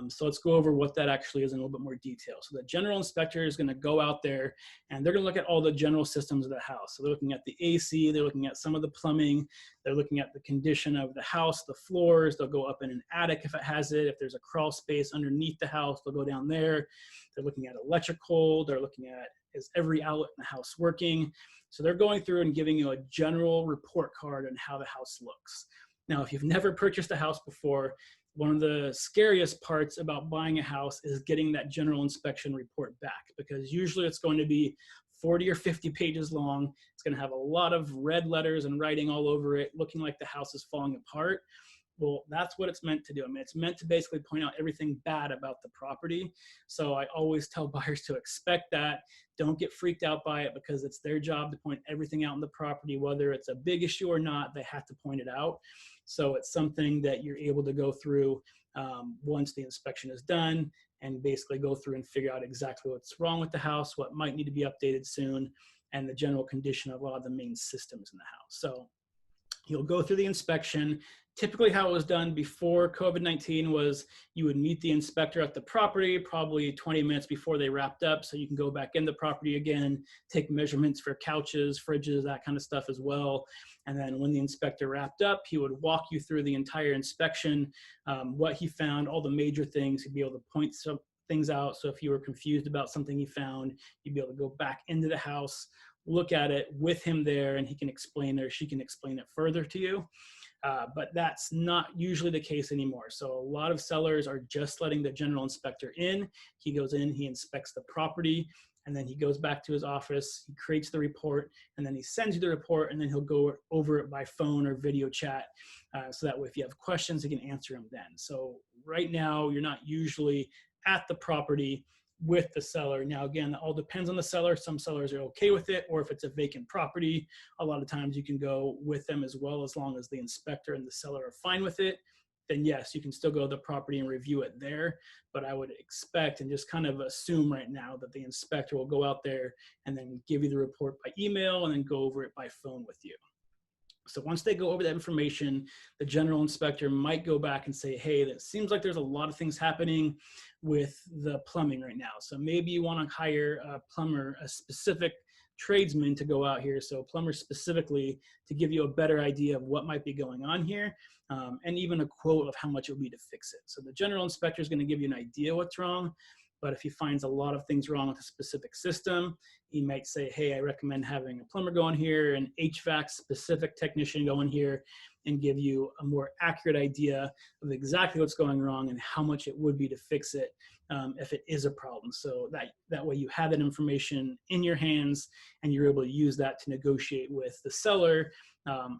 So let's go over what that actually is in a little bit more detail. So the general inspector is going to go out there and they're going to look at all the general systems of the house. So they're looking at the AC, they're looking at some of the plumbing, they're looking at the condition of the house, the floors, they'll go up in an attic if it has it. If there's a crawl space underneath the house, they'll go down there. They're looking at electrical, they're looking at, is every outlet in the house working? So they're going through and giving you a general report card on how the house looks. Now, if you've never purchased a house before, one of the scariest parts about buying a house is getting that general inspection report back, because usually it's going to be 40 or 50 pages long. It's going to have a lot of red letters and writing all over it, looking like the house is falling apart. Well, that's what it's meant to do. I mean, it's meant to basically point out everything bad about the property. So I always tell buyers to expect that. Don't get freaked out by it, because it's their job to point everything out in the property, whether it's a big issue or not, they have to point it out. So it's something that you're able to go through once the inspection is done, and basically go through and figure out exactly what's wrong with the house, what might need to be updated soon, and the general condition of a lot of the main systems in the house. So you'll go through the inspection. Typically how it was done before COVID-19 was you would meet the inspector at the property probably 20 minutes before they wrapped up, so you can go back in the property again, take measurements for couches, fridges, that kind of stuff as well. And then when the inspector wrapped up, he would walk you through the entire inspection, what he found, all the major things. He'd be able to point some things out. So if you were confused about something he found, you'd be able to go back into the house, look at it with him there, and he can explain, or she can explain it further to you. But that's not usually the case anymore. So a lot of sellers are just letting the general inspector in. He goes in, he inspects the property, and then he goes back to his office, he creates the report, and then he sends you the report, and then he'll go over it by phone or video chat. So that way, if you have questions, he can answer them then. So right now, you're not usually at the property with the seller. Now, again, it all depends on the seller. Some sellers are okay with it, or if it's a vacant property, a lot of times you can go with them as well, as long as the inspector and the seller are fine with it. Then yes, you can still go to the property and review it there. But I would expect and just kind of assume right now that the inspector will go out there and then give you the report by email and then go over it by phone with you. So once they go over that information, the general inspector might go back and say, hey, it seems like there's a lot of things happening with the plumbing right now. So maybe you want to hire a plumber, a specific tradesman to go out here. So plumber specifically to give you a better idea of what might be going on here, and even a quote of how much it would be to fix it. So the general inspector is going to give you an idea what's wrong. But if he finds a lot of things wrong with a specific system, he might say, hey, I recommend having a plumber go in here, an HVAC specific technician go in here, and give you a more accurate idea of exactly what's going wrong and how much it would be to fix it if it is a problem. So that way you have that information in your hands and you're able to use that to negotiate with the seller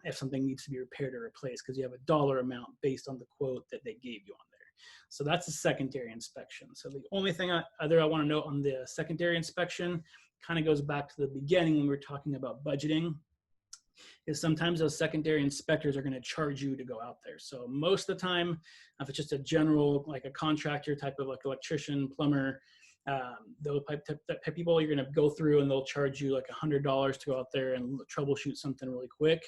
if something needs to be repaired or replaced, because you have a dollar amount based on the quote that they gave you on there. So that's a secondary inspection. So the only thing other I want to note on the secondary inspection kind of goes back to the beginning when we were talking about budgeting, is sometimes those secondary inspectors are going to charge you to go out there. So most of the time, if it's just a general, like a contractor type of like electrician, plumber, those type people, you're going to go through and they'll charge you like $100 to go out there and troubleshoot something really quick,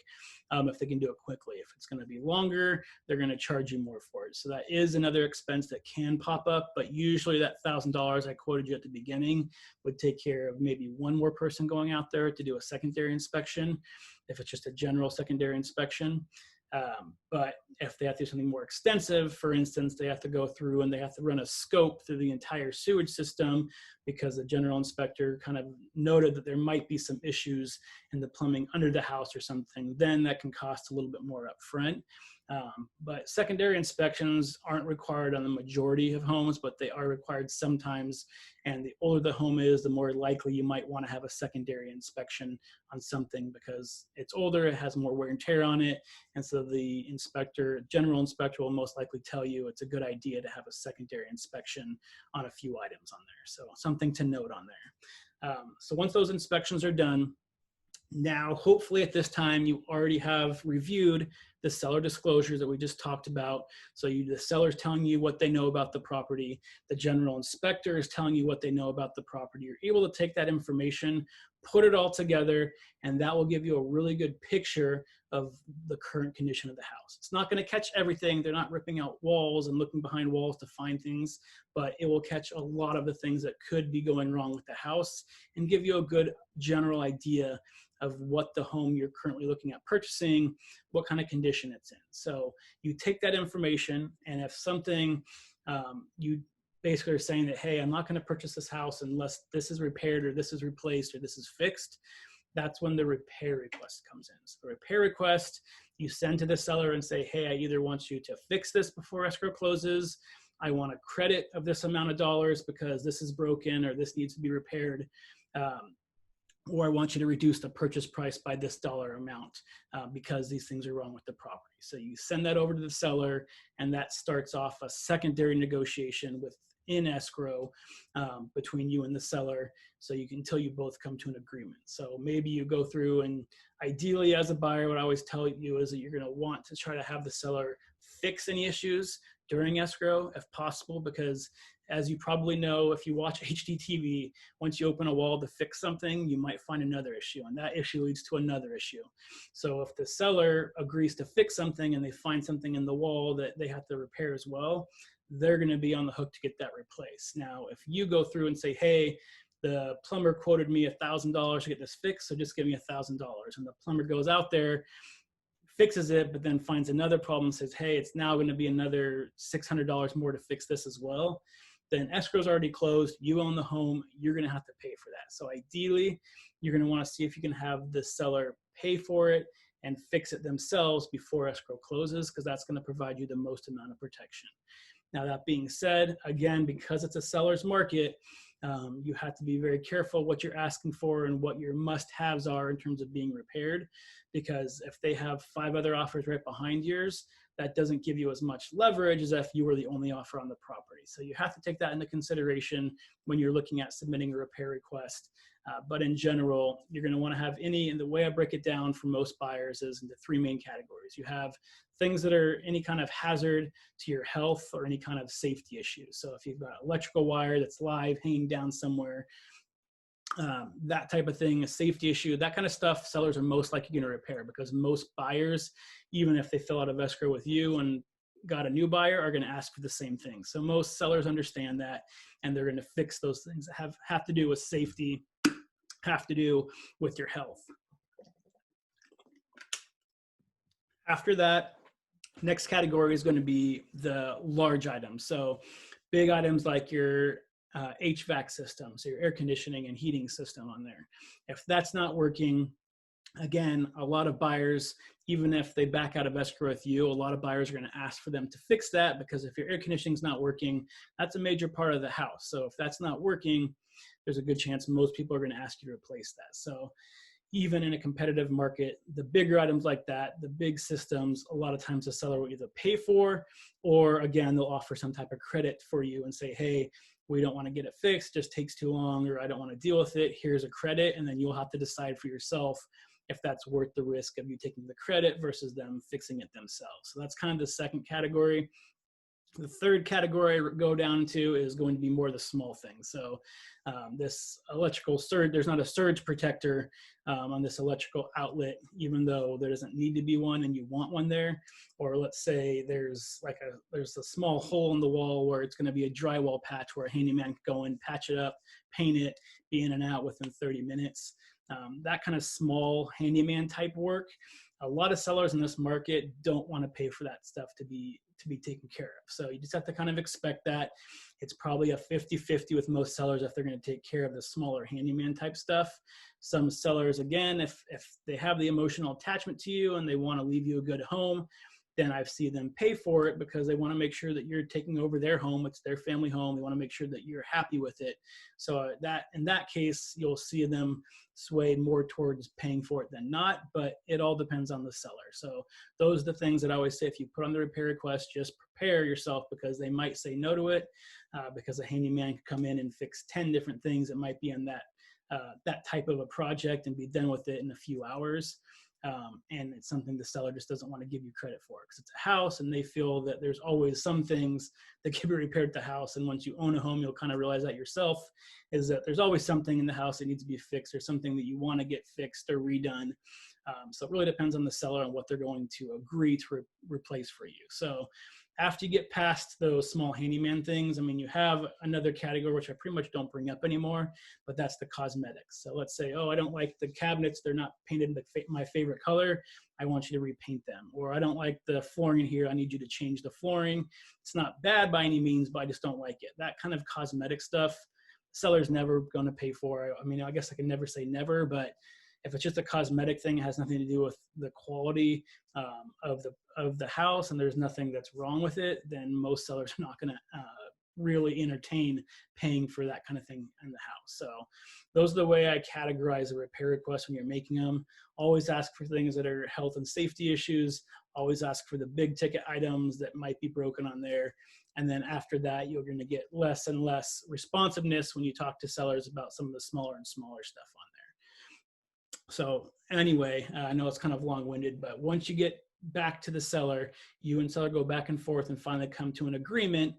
if they can do it quickly. If it's going to be longer, they're going to charge you more for it. So that is another expense that can pop up, but usually that $1,000 I quoted you at the beginning would take care of maybe one more person going out there to do a secondary inspection, if it's just a general secondary inspection. But if they have to do something more extensive, for instance, they have to go through and they have to run a scope through the entire sewage system because the general inspector kind of noted that there might be some issues in the plumbing under the house or something, then that can cost a little bit more up front. But secondary inspections aren't required on the majority of homes, but they are required sometimes. And the older the home is, the more likely you might want to have a secondary inspection on something because it's older, it has more wear and tear on it. And so the general inspector will most likely tell you it's a good idea to have a secondary inspection on a few items on there. So something to note on there. So once those inspections are done, now, hopefully at this time, you already have reviewed the seller disclosures that we just talked about. So the seller's telling you what they know about the property. The general inspector is telling you what they know about the property. You're able to take that information, put it all together, and that will give you a really good picture of the current condition of the house. It's not going to catch everything. They're not ripping out walls and looking behind walls to find things, but it will catch a lot of the things that could be going wrong with the house and give you a good general idea of what the home you're currently looking at purchasing, what kind of condition it's in. So you take that information, and if something, you basically are saying that, hey, I'm not going to purchase this house unless this is repaired or this is replaced or this is fixed, that's when the repair request comes in. So the repair request, you send to the seller and say, hey, I either want you to fix this before escrow closes, I want a credit of this amount of dollars because this is broken or this needs to be repaired, or I want you to reduce the purchase price by this dollar amount because these things are wrong with the property. So you send that over to the seller, and that starts off a secondary negotiation within escrow between you and the seller, so you can until you both come to an agreement. So maybe you go through, and ideally as a buyer, what I always tell you is that you're going to want to try to have the seller fix any issues during escrow if possible, because as you probably know, if you watch HDTV, once you open a wall to fix something, you might find another issue, and that issue leads to another issue. So if the seller agrees to fix something and they find something in the wall that they have to repair as well, they're going to be on the hook to get that replaced. Now, if you go through and say, hey, the plumber quoted me $1,000 to get this fixed, so just give me $1,000, and the plumber goes out there, fixes it, but then finds another problem and says, hey, it's now going to be another $600 more to fix this as well, then escrow's already closed, you own the home, you're going to have to pay for that. So ideally, you're going to want to see if you can have the seller pay for it and fix it themselves before escrow closes, because that's going to provide you the most amount of protection. Now, that being said, again, because it's a seller's market, you have to be very careful what you're asking for and what your must-haves are in terms of being repaired, because if they have 5 other offers right behind yours, that doesn't give you as much leverage as if you were the only offer on the property. So you have to take that into consideration when you're looking at submitting a repair request. But in general, you're going to want to have and the way I break it down for most buyers is into 3 main categories. You have things that are any kind of hazard to your health or any kind of safety issue. So if you've got electrical wire that's live hanging down somewhere, that type of thing, a safety issue, that kind of stuff, sellers are most likely going to repair, because most buyers, even if they fill out a escrow with you and got a new buyer, are going to ask for the same thing. So most sellers understand that, and they're going to fix those things that have to do with safety, have to do with your health. After that, next category is going to be the large items. So big items like your HVAC system, so your air conditioning and heating system on there. If that's not working, again, a lot of buyers, even if they back out of escrow with you, a lot of buyers are going to ask for them to fix that, because if your air conditioning is not working, that's a major part of the house. So if that's not working, there's a good chance most people are going to ask you to replace that. So even in a competitive market, the bigger items like that, the big systems, a lot of times the seller will either pay for, or again, they'll offer some type of credit for you and say, hey, we don't want to get it fixed, just takes too long, or I don't want to deal with it, here's a credit. And then you'll have to decide for yourself if that's worth the risk of you taking the credit versus them fixing it themselves. So that's kind of the second category. The third category I go down to is going to be more the small things. So this electrical surge, there's not a surge protector on this electrical outlet, even though there doesn't need to be one and you want one there. Or let's say there's a small hole in the wall where it's going to be a drywall patch where a handyman can go in, patch it up, paint it, be in and out within 30 minutes. That kind of small handyman type work, a lot of sellers in this market don't want to pay for that stuff to be taken care of. So you just have to kind of expect that. It's probably a 50-50 with most sellers if they're going to take care of the smaller handyman type stuff. Some sellers, again, if they have the emotional attachment to you and they want to leave you a good home, then I've seen them pay for it because they want to make sure that you're taking over their home. It's their family home. They want to make sure that you're happy with it. So that in that case, you'll see them sway more towards paying for it than not, but it all depends on the seller. So those are the things that I always say, if you put on the repair request, just prepare yourself, because they might say no to it, because a handyman could come in and fix 10 different things that might be in that type of a project and be done with it in a few hours. And it's something the seller just doesn't want to give you credit for, because it's a house and they feel that there's always some things that can be repaired at the house. And once you own a home, you'll kind of realize that yourself, is that there's always something in the house that needs to be fixed, or something that you want to get fixed or redone. So it really depends on the seller and what they're going to agree to replace for you. So after you get past those small handyman things, I mean, you have another category, which I pretty much don't bring up anymore, but that's the cosmetics. So let's say, oh, I don't like the cabinets. They're not painted my favorite color. I want you to repaint them. Or I don't like the flooring in here. I need you to change the flooring. It's not bad by any means, but I just don't like it. That kind of cosmetic stuff, seller's never going to pay for. I mean, I guess I can never say never, but if it's just a cosmetic thing, it has nothing to do with the quality of the house, and there's nothing that's wrong with it, then most sellers are not going to really entertain paying for that kind of thing in the house. So those are the way I categorize a repair request when you're making them. Always ask for things that are health and safety issues. Always ask for the big ticket items that might be broken on there. And then after that, you're going to get less and less responsiveness when you talk to sellers about some of the smaller and smaller stuff on there. So anyway, I know it's kind of long-winded, but once you get back to the seller, you and seller go back and forth and finally come to an agreement,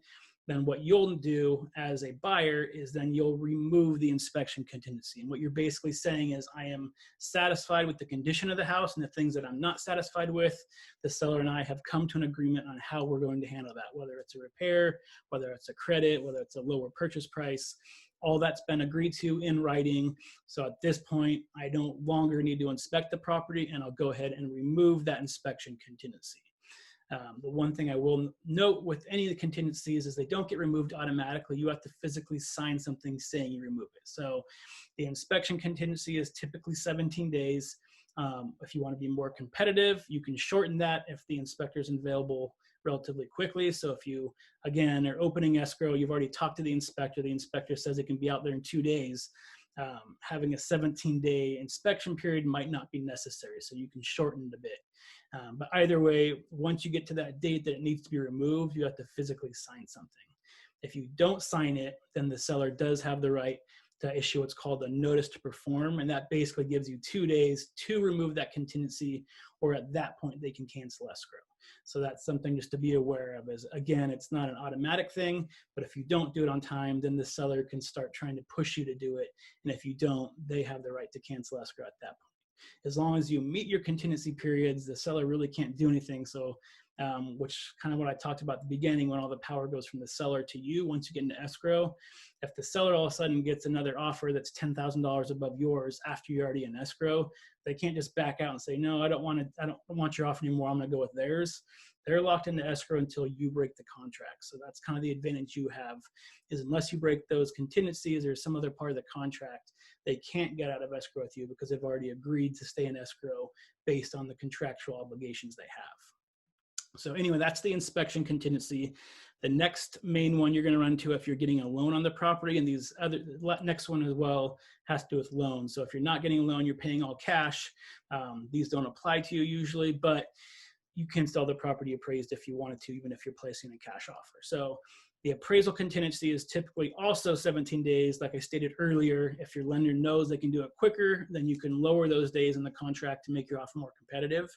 then what you'll do as a buyer is then you'll remove the inspection contingency. And what you're basically saying is, I am satisfied with the condition of the house, and the things that I'm not satisfied with, the seller and I have come to an agreement on how we're going to handle that, whether it's a repair, whether it's a credit, whether it's a lower purchase price. All that's been agreed to in writing. So at this point, I no longer need to inspect the property, and I'll go ahead and remove that inspection contingency. The one thing I will note with any of the contingencies is they don't get removed automatically. You have to physically sign something saying you remove it. So the inspection contingency is typically 17 days. If you want to be more competitive, you can shorten that if the inspector is available relatively quickly. So if you, again, are opening escrow, you've already talked to the inspector says it can be out there in 2 days, having a 17-day inspection period might not be necessary, so you can shorten it a bit. But either way, once you get to that date that it needs to be removed, you have to physically sign something. If you don't sign it, then the seller does have the right to issue what's called a notice to perform. And that basically gives you 2 days to remove that contingency, or at that point they can cancel escrow. So that's something just to be aware of. Is again, it's not an automatic thing, but if you don't do it on time, then the seller can start trying to push you to do it. And if you don't, they have the right to cancel escrow at that point. As long as you meet your contingency periods, the seller really can't do anything. So, which kind of what I talked about at the beginning, when all the power goes from the seller to you once you get into escrow. If the seller all of a sudden gets another offer that's $10,000 above yours after you're already in escrow, they can't just back out and say, no, I don't want your offer anymore, I'm gonna go with theirs. They're locked into escrow until you break the contract. So that's kind of the advantage you have, is unless you break those contingencies or some other part of the contract, they can't get out of escrow with you because they've already agreed to stay in escrow based on the contractual obligations they have. So anyway, that's the inspection contingency. The next main one you're going to run into if you're getting a loan on the property, and these other next one as well has to do with loans. So if you're not getting a loan, you're paying all cash. These don't apply to you usually, but you can still have the property appraised if you wanted to, even if you're placing a cash offer. So the appraisal contingency is typically also 17 days. Like I stated earlier, if your lender knows they can do it quicker, then you can lower those days in the contract to make your offer more competitive.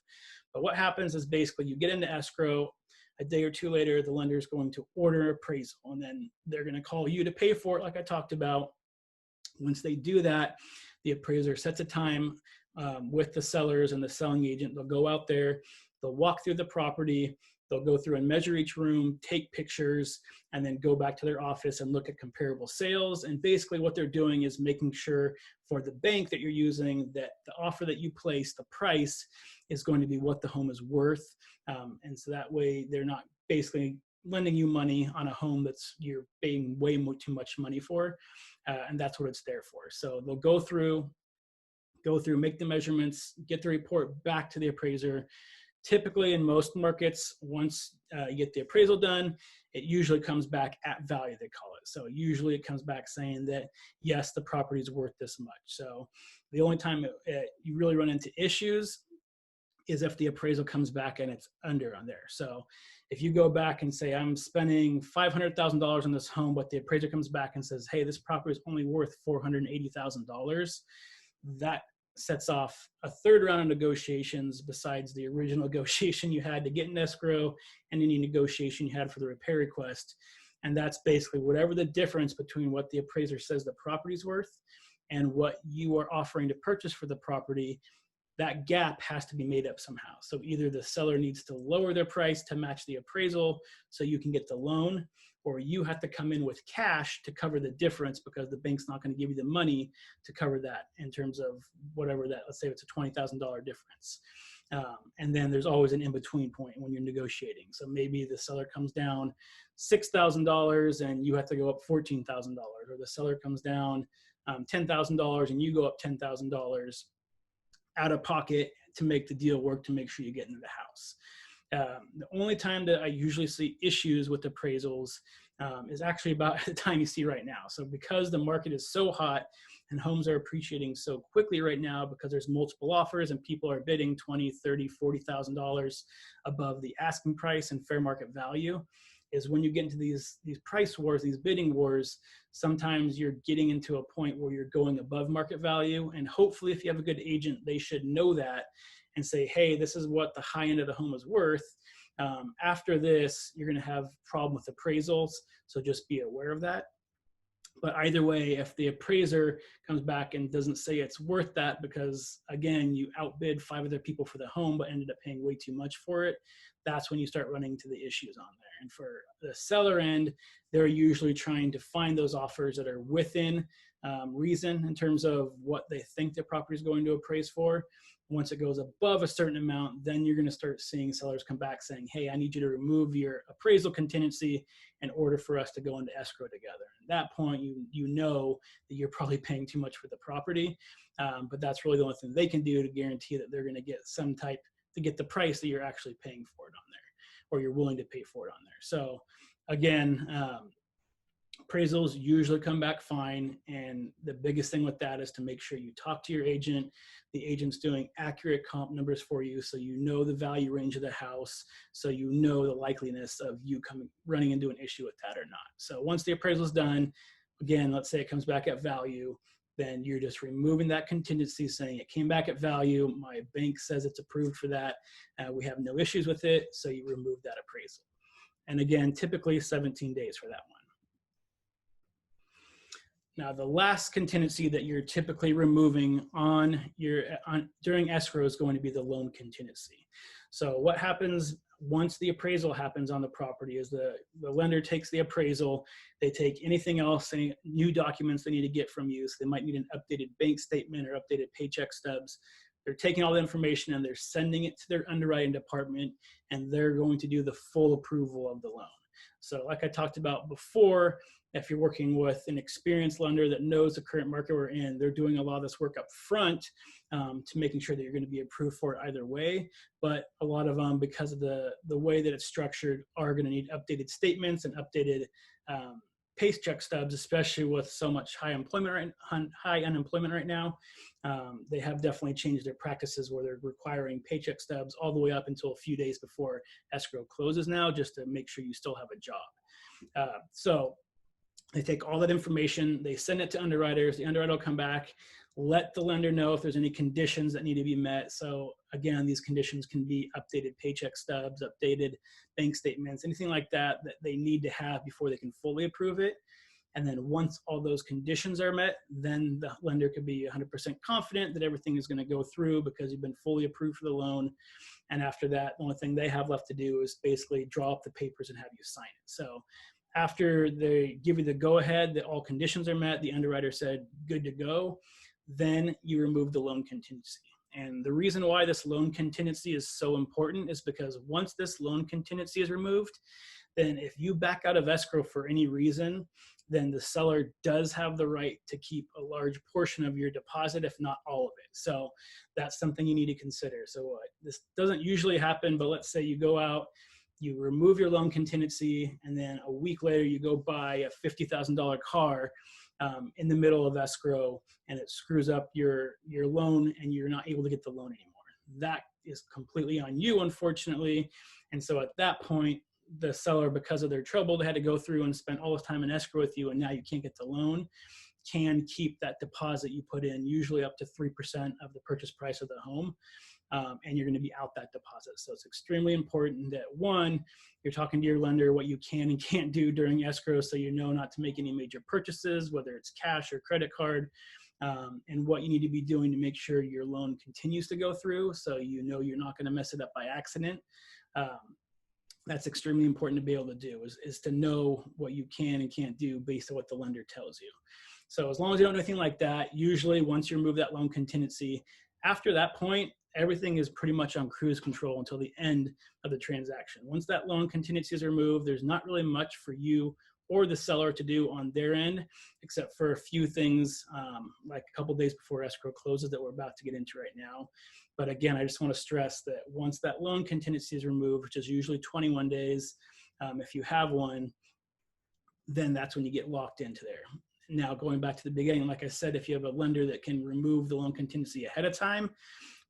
But what happens is basically you get into escrow, a day or two later, the lender is going to order appraisal, and then they're going to call you to pay for it, like I talked about. Once they do that, the appraiser sets a time with the sellers and the selling agent. They'll go out there, they'll walk through the property, they'll go through and measure each room, take pictures, and then go back to their office and look at comparable sales. And basically what they're doing is making sure for the bank that you're using that the offer that you place, the price, is going to be what the home is worth. And so that way they're not basically lending you money on a home that's you're paying way too much money for. And that's what it's there for. So they'll go through, make the measurements, get the report back to the appraiser. Typically in most markets, once you get the appraisal done, it usually comes back at value, they call it. So usually it comes back saying that, yes, the property is worth this much. So the only time you really run into issues is if the appraisal comes back and it's under on there. So if you go back and say, I'm spending $500,000 on this home, but the appraiser comes back and says, hey, this property is only worth $480,000, that sets off a third round of negotiations besides the original negotiation you had to get in escrow and any negotiation you had for the repair request. And that's basically whatever the difference between what the appraiser says the property's worth and what you are offering to purchase for the property. That gap has to be made up somehow. So either the seller needs to lower their price to match the appraisal so you can get the loan, or you have to come in with cash to cover the difference because the bank's not going to give you the money to cover that in terms of whatever that, let's say it's a $20,000 difference. And then there's always an in-between point when you're negotiating. So maybe the seller comes down $6,000 and you have to go up $14,000, or the seller comes down $10,000 and you go up $10,000 out of pocket to make the deal work, to make sure you get into the house. The only time that I usually see issues with appraisals is actually about the time you see right now. So because the market is so hot and homes are appreciating so quickly right now because there's multiple offers and people are bidding $20,000, $30,000, $40,000 above the asking price and fair market value, is when you get into these price wars, these bidding wars, sometimes you're getting into a point where you're going above market value. And hopefully if you have a good agent, they should know that and say, hey, this is what the high end of the home is worth. After this, you're going to have a problem with appraisals. So just be aware of that. But either way, if the appraiser comes back and doesn't say it's worth that because, again, you outbid 5 other people for the home but ended up paying way too much for it, that's when you start running into the issues on there. And for the seller end, they're usually trying to find those offers that are within reason in terms of what they think the property is going to appraise for. Once it goes above a certain amount, then you're going to start seeing sellers come back saying, hey, I need you to remove your appraisal contingency in order for us to go into escrow together. At that point, you know that you're probably paying too much for the property, but that's really the only thing they can do to guarantee that they're going to get some type, to get the price that you're actually paying for it on there, or you're willing to pay for it on there. So again, appraisals usually come back fine. And the biggest thing with that is to make sure you talk to your agent. The agent's doing accurate comp numbers for you, so you know the value range of the house, so you know the likeliness of you running into an issue with that or not. So once the appraisal is done, again, let's say it comes back at value, then you're just removing that contingency, saying it came back at value. My bank says it's approved for that. We have no issues with it. So you remove that appraisal. And again, typically 17 days for that one. Now, the last contingency that you're typically removing during escrow is going to be the loan contingency. So what happens once the appraisal happens on the property is the lender takes the appraisal, they take anything else, any new documents they need to get from you. So they might need an updated bank statement or updated paycheck stubs. They're taking all the information and they're sending it to their underwriting department, and they're going to do the full approval of the loan. So like I talked about before, if you're working with an experienced lender that knows the current market we're in, they're doing a lot of this work up front to making sure that you're going to be approved for it either way. But a lot of them, because of the way that it's structured, are going to need updated statements and updated paycheck stubs, especially with so much high unemployment right now. They have definitely changed their practices where they're requiring paycheck stubs all the way up until a few days before escrow closes now, just to make sure you still have a job. So they take all that information, they send it to underwriters. The underwriter will come back, let the lender know if there's any conditions that need to be met. So again, these conditions can be updated paycheck stubs, updated bank statements, anything like that that they need to have before they can fully approve it. And then once all those conditions are met, then the lender could be 100% confident that everything is going to go through because you've been fully approved for the loan. And after that, the only thing they have left to do is basically draw up the papers and have you sign it. So after they give you the go-ahead that all conditions are met, the underwriter said, good to go, then you remove the loan contingency. And the reason why this loan contingency is so important is because once this loan contingency is removed, then if you back out of escrow for any reason, then the seller does have the right to keep a large portion of your deposit, if not all of it. So that's something you need to consider. So this doesn't usually happen, but let's say you go out, you remove your loan contingency, and then a week later you go buy a $50,000 car in the middle of escrow, and it screws up your loan and you're not able to get the loan anymore. That is completely on you, unfortunately. And so at that point, the seller, because of their trouble, they had to go through and spend all this time in escrow with you, and now you can't get the loan, can keep that deposit you put in, usually up to 3% of the purchase price of the home. And you're going to be out that deposit. So it's extremely important that, one, you're talking to your lender what you can and can't do during escrow, so you know not to make any major purchases, whether it's cash or credit card, and what you need to be doing to make sure your loan continues to go through, so you know you're not going to mess it up by accident. That's extremely important to be able to do, is to know what you can and can't do based on what the lender tells you. So as long as you don't do anything like that, usually once you remove that loan contingency, after that point, everything is pretty much on cruise control until the end of the transaction. Once that loan contingency is removed, there's not really much for you or the seller to do on their end, except for a few things like a couple days before escrow closes that we're about to get into right now. But again, I just want to stress that once that loan contingency is removed, which is usually 21 days, if you have one, then that's when you get locked into there. Now, going back to the beginning, like I said, if you have a lender that can remove the loan contingency ahead of time,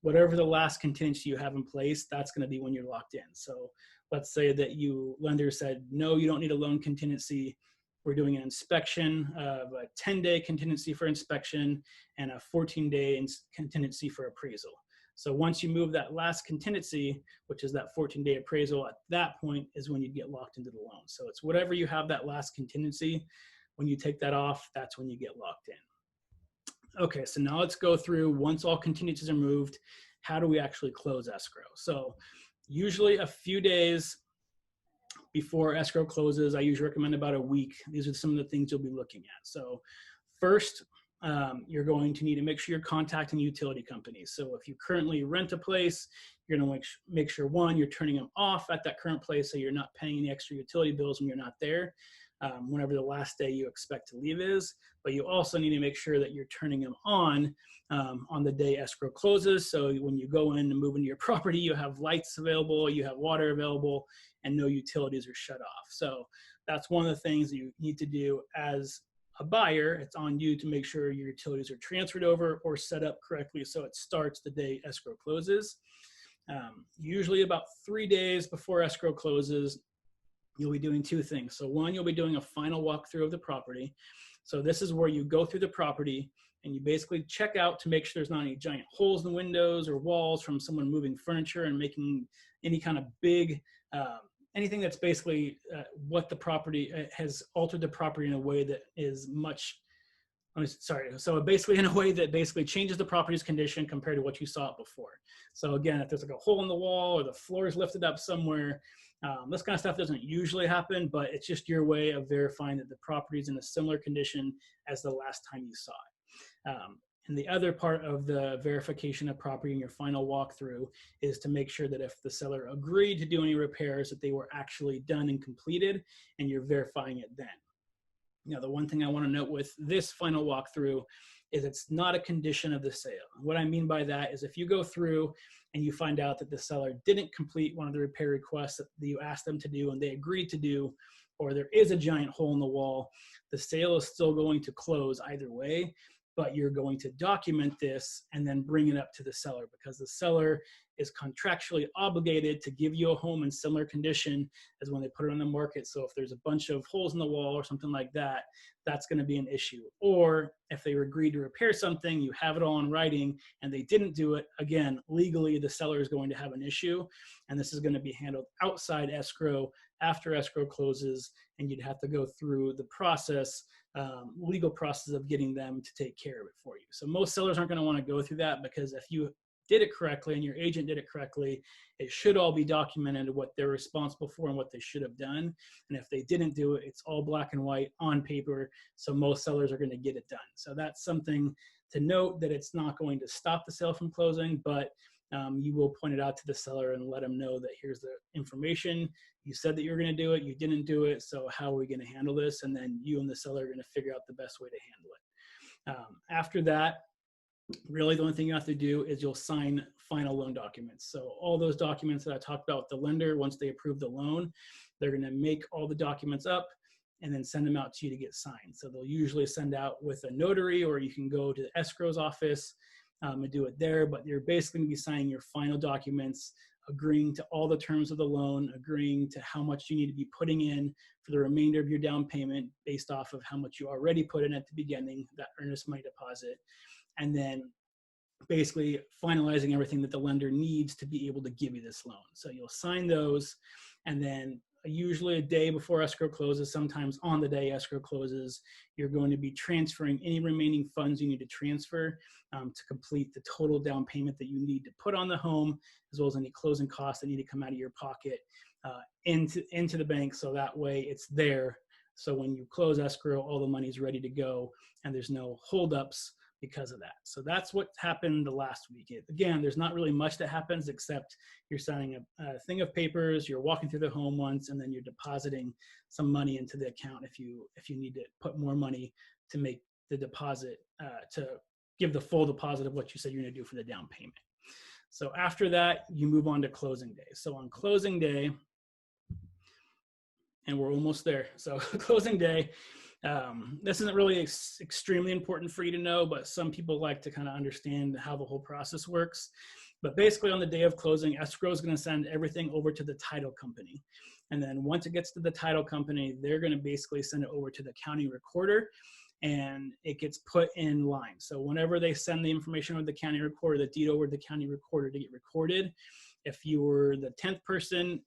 whatever the last contingency you have in place, that's going to be when you're locked in. So let's say that lender said, no, you don't need a loan contingency. We're doing an inspection of a 10-day contingency for inspection and a 14-day contingency for appraisal. So once you move that last contingency, which is that 14-day appraisal, at that point is when you get locked into the loan. So it's whatever you have that last contingency. When you take that off, that's when you get locked in. Okay, so now let's go through, once all contingencies are moved, how do we actually close escrow? So usually a few days before escrow closes, I usually recommend about a week. These are some of the things you'll be looking at. So first, you're going to need to make sure you're contacting utility companies. So if you currently rent a place, you're going to make sure, one, you're turning them off at that current place so you're not paying any extra utility bills when you're not there. Whenever the last day you expect to leave is, but you also need to make sure that you're turning them on the day escrow closes. So when you go in and move into your property, you have lights available, you have water available, and no utilities are shut off. So that's one of the things that you need to do as a buyer. It's on you to make sure your utilities are transferred over or set up correctly so it starts the day escrow closes. Usually about 3 days before escrow closes, you'll be doing two things. So one, you'll be doing a final walkthrough of the property. So this is where you go through the property and you basically check out to make sure there's not any giant holes in the windows or walls from someone moving furniture and making any kind of big, anything that's basically what the property has altered the property in a way that is much, so basically in a way that basically changes the property's condition compared to what you saw it before. So again, if there's like a hole in the wall or the floor is lifted up somewhere, this kind of stuff doesn't usually happen, but it's just your way of verifying that the property is in a similar condition as the last time you saw it. And the other part of the verification of property in your final walkthrough is to make sure that if the seller agreed to do any repairs, that they were actually done and completed, and you're verifying it then. Now, the one thing I want to note with this final walkthrough is it's not a condition of the sale. What I mean by that is if you go through and you find out that the seller didn't complete one of the repair requests that you asked them to do and they agreed to do, or there is a giant hole in the wall, the sale is still going to close either way, but you're going to document this and then bring it up to the seller, because the seller is contractually obligated to give you a home in similar condition as when they put it on the market. So if there's a bunch of holes in the wall or something like that, that's going to be an issue. Or if they agreed to repair something, you have it all in writing and they didn't do it, again, legally the seller is going to have an issue, and this is going to be handled outside escrow after escrow closes, and you'd have to go through the process, legal process of getting them to take care of it for you. So most sellers aren't going to want to go through that, because if you did it correctly and your agent did it correctly, it should all be documented what they're responsible for and what they should have done. And if they didn't do it, it's all black and white on paper. So most sellers are going to get it done. So that's something to note, that it's not going to stop the sale from closing, but you will point it out to the seller and let them know that here's the information. You said that you were going to do it, you didn't do it, so how are we going to handle this? And then you and the seller are going to figure out the best way to handle it. After that, really the only thing you have to do is you'll sign final loan documents. So all those documents that I talked about with the lender, once they approve the loan, they're going to make all the documents up and then send them out to you to get signed. So they'll usually send out with a notary, or you can go to the escrow's office and do it there, but you're basically going to be signing your final documents, agreeing to all the terms of the loan, agreeing to how much you need to be putting in for the remainder of your down payment based off of how much you already put in at the beginning, that earnest money deposit, and then basically finalizing everything that the lender needs to be able to give you this loan. So you'll sign those, and then usually a day before escrow closes, sometimes on the day escrow closes, you're going to be transferring any remaining funds you need to transfer to complete the total down payment that you need to put on the home, as well as any closing costs that need to come out of your pocket into the bank, so that way it's there. So when you close escrow, all the money's ready to go and there's no holdups because of that. So that's what happened the last week. Again, there's not really much that happens except you're signing a thing of papers, you're walking through the home once, and then you're depositing some money into the account if you need to put more money to make the deposit, to give the full deposit of what you said you're going to do for the down payment. So after that, you move on to closing day. So on closing day, and we're almost there. So closing day, this isn't really extremely important for you to know, but some people like to kind of understand how the whole process works. But basically on the day of closing, escrow is going to send everything over to the title company. And then once it gets to the title company, they're going to basically send it over to the county recorder, and it gets put in line. So whenever they send the information over to the county recorder, the deed over to the county recorder to get recorded, if you were the 10th person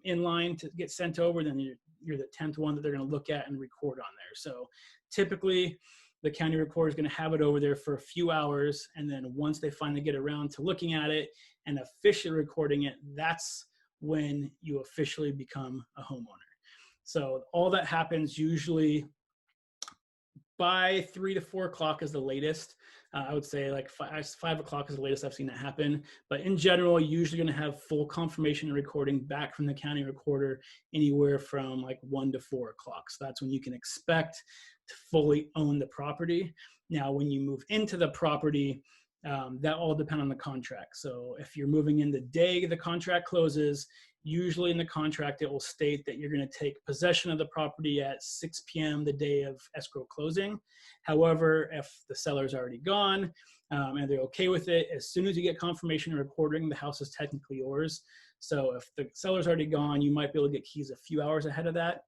in line to get sent over, then you're the 10th one that they're going to look at and record on there. So typically the county recorder is going to have it over there for a few hours, and then once they finally get around to looking at it and officially recording it, that's when you officially become a homeowner. So all that happens usually by 3 to 4 o'clock is the latest. I would say like 5 o'clock is the latest I've seen it happen. But in general, you're usually going to have full confirmation and recording back from the county recorder anywhere from like 1 to 4 o'clock. So that's when you can expect to fully own the property. Now, when you move into the property, that all depends on the contract. So if you're moving in the day the contract closes, usually in the contract, it will state that you're going to take possession of the property at 6 p.m. the day of escrow closing. However, if the seller's already gone and they're okay with it, as soon as you get confirmation and recording, the house is technically yours. So if the seller's already gone, you might be able to get keys a few hours ahead of that.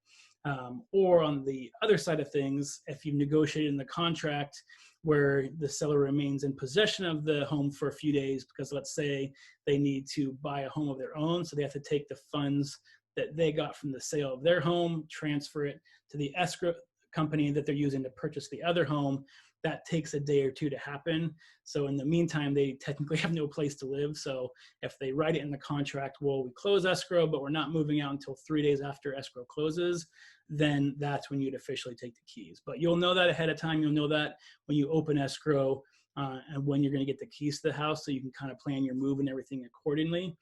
Or on the other side of things, if you've negotiated in the contract where the seller remains in possession of the home for a few days, because let's say they need to buy a home of their own, so they have to take the funds that they got from the sale of their home, transfer it to the escrow company that they're using to purchase the other home. That takes a day or two to happen. So in the meantime, they technically have no place to live. So if they write it in the contract, well, we close escrow, but we're not moving out until 3 days after escrow closes, then that's when you'd officially take the keys. But you'll know that ahead of time. You'll know that when you open escrow and when you're going to get the keys to the house, so you can kind of plan your move and everything accordingly.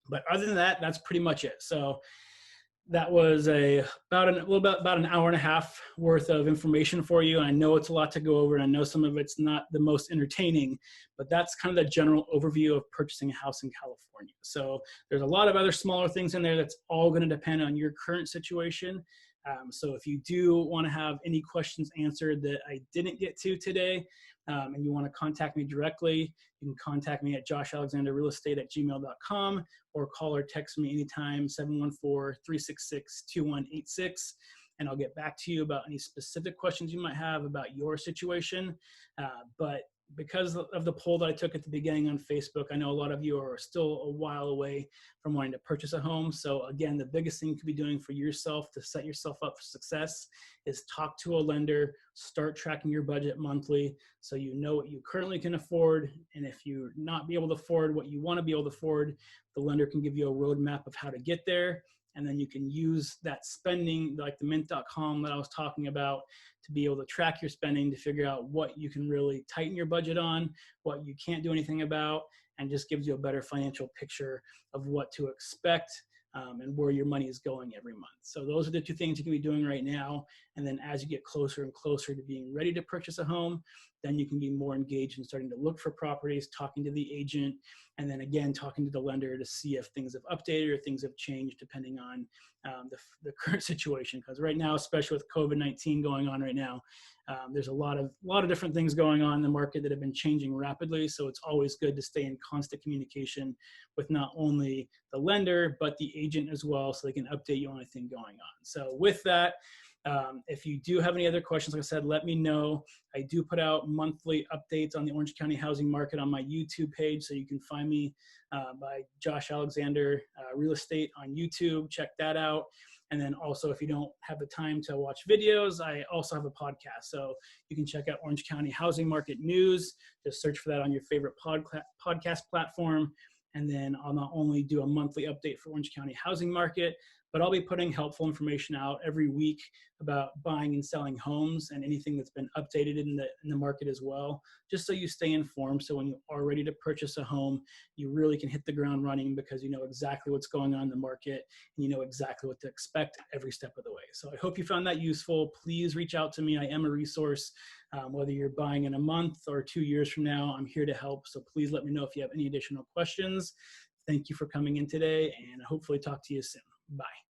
But other than that, that's pretty much it. So that was about an hour and a half worth of information for you. And I know it's a lot to go over, and I know some of it's not the most entertaining, but that's kind of the general overview of purchasing a house in California. So there's a lot of other smaller things in there that's all going to depend on your current situation. So if you do want to have any questions answered that I didn't get to today, and you want to contact me directly, you can contact me at joshalexanderrealestate@gmail.com, or call or text me anytime, 714-366-2186, and I'll get back to you about any specific questions you might have about your situation. But because of the poll that I took at the beginning on Facebook, I know a lot of you are still a while away from wanting to purchase a home. So again, the biggest thing you could be doing for yourself to set yourself up for success is talk to a lender, start tracking your budget monthly so you know what you currently can afford. And if you're not be able to afford what you want to be able to afford, the lender can give you a roadmap of how to get there. And then you can use that spending, like the mint.com that I was talking about, to be able to track your spending, to figure out what you can really tighten your budget on, what you can't do anything about, and just gives you a better financial picture of what to expect and where your money is going every month. So those are the two things you can be doing right now. And then as you get closer and closer to being ready to purchase a home, then you can be more engaged in starting to look for properties, talking to the agent, and then again, talking to the lender to see if things have updated or things have changed depending on the current situation. Because right now, especially with COVID-19 going on right now, there's a lot of different things going on in the market that have been changing rapidly. So it's always good to stay in constant communication with not only the lender, but the agent as well, so they can update you on anything going on. So with that, if you do have any other questions, like I said, let me know. I do put out monthly updates on the Orange County housing market on my YouTube page, so you can find me by Josh Alexander Real Estate on YouTube. Check that out. And then also, if you don't have the time to watch videos, I also have a podcast. So you can check out Orange County Housing Market News. Just search for that on your favorite podcast platform. And then I'll not only do a monthly update for Orange County housing market, but I'll be putting helpful information out every week about buying and selling homes and anything that's been updated in the market as well, just so you stay informed. So when you are ready to purchase a home, you really can hit the ground running because you know exactly what's going on in the market and you know exactly what to expect every step of the way. So I hope you found that useful. Please reach out to me. I am a resource. Whether you're buying in a month or 2 years from now, I'm here to help. So please let me know if you have any additional questions. Thank you for coming in today, and hopefully talk to you soon. Bye.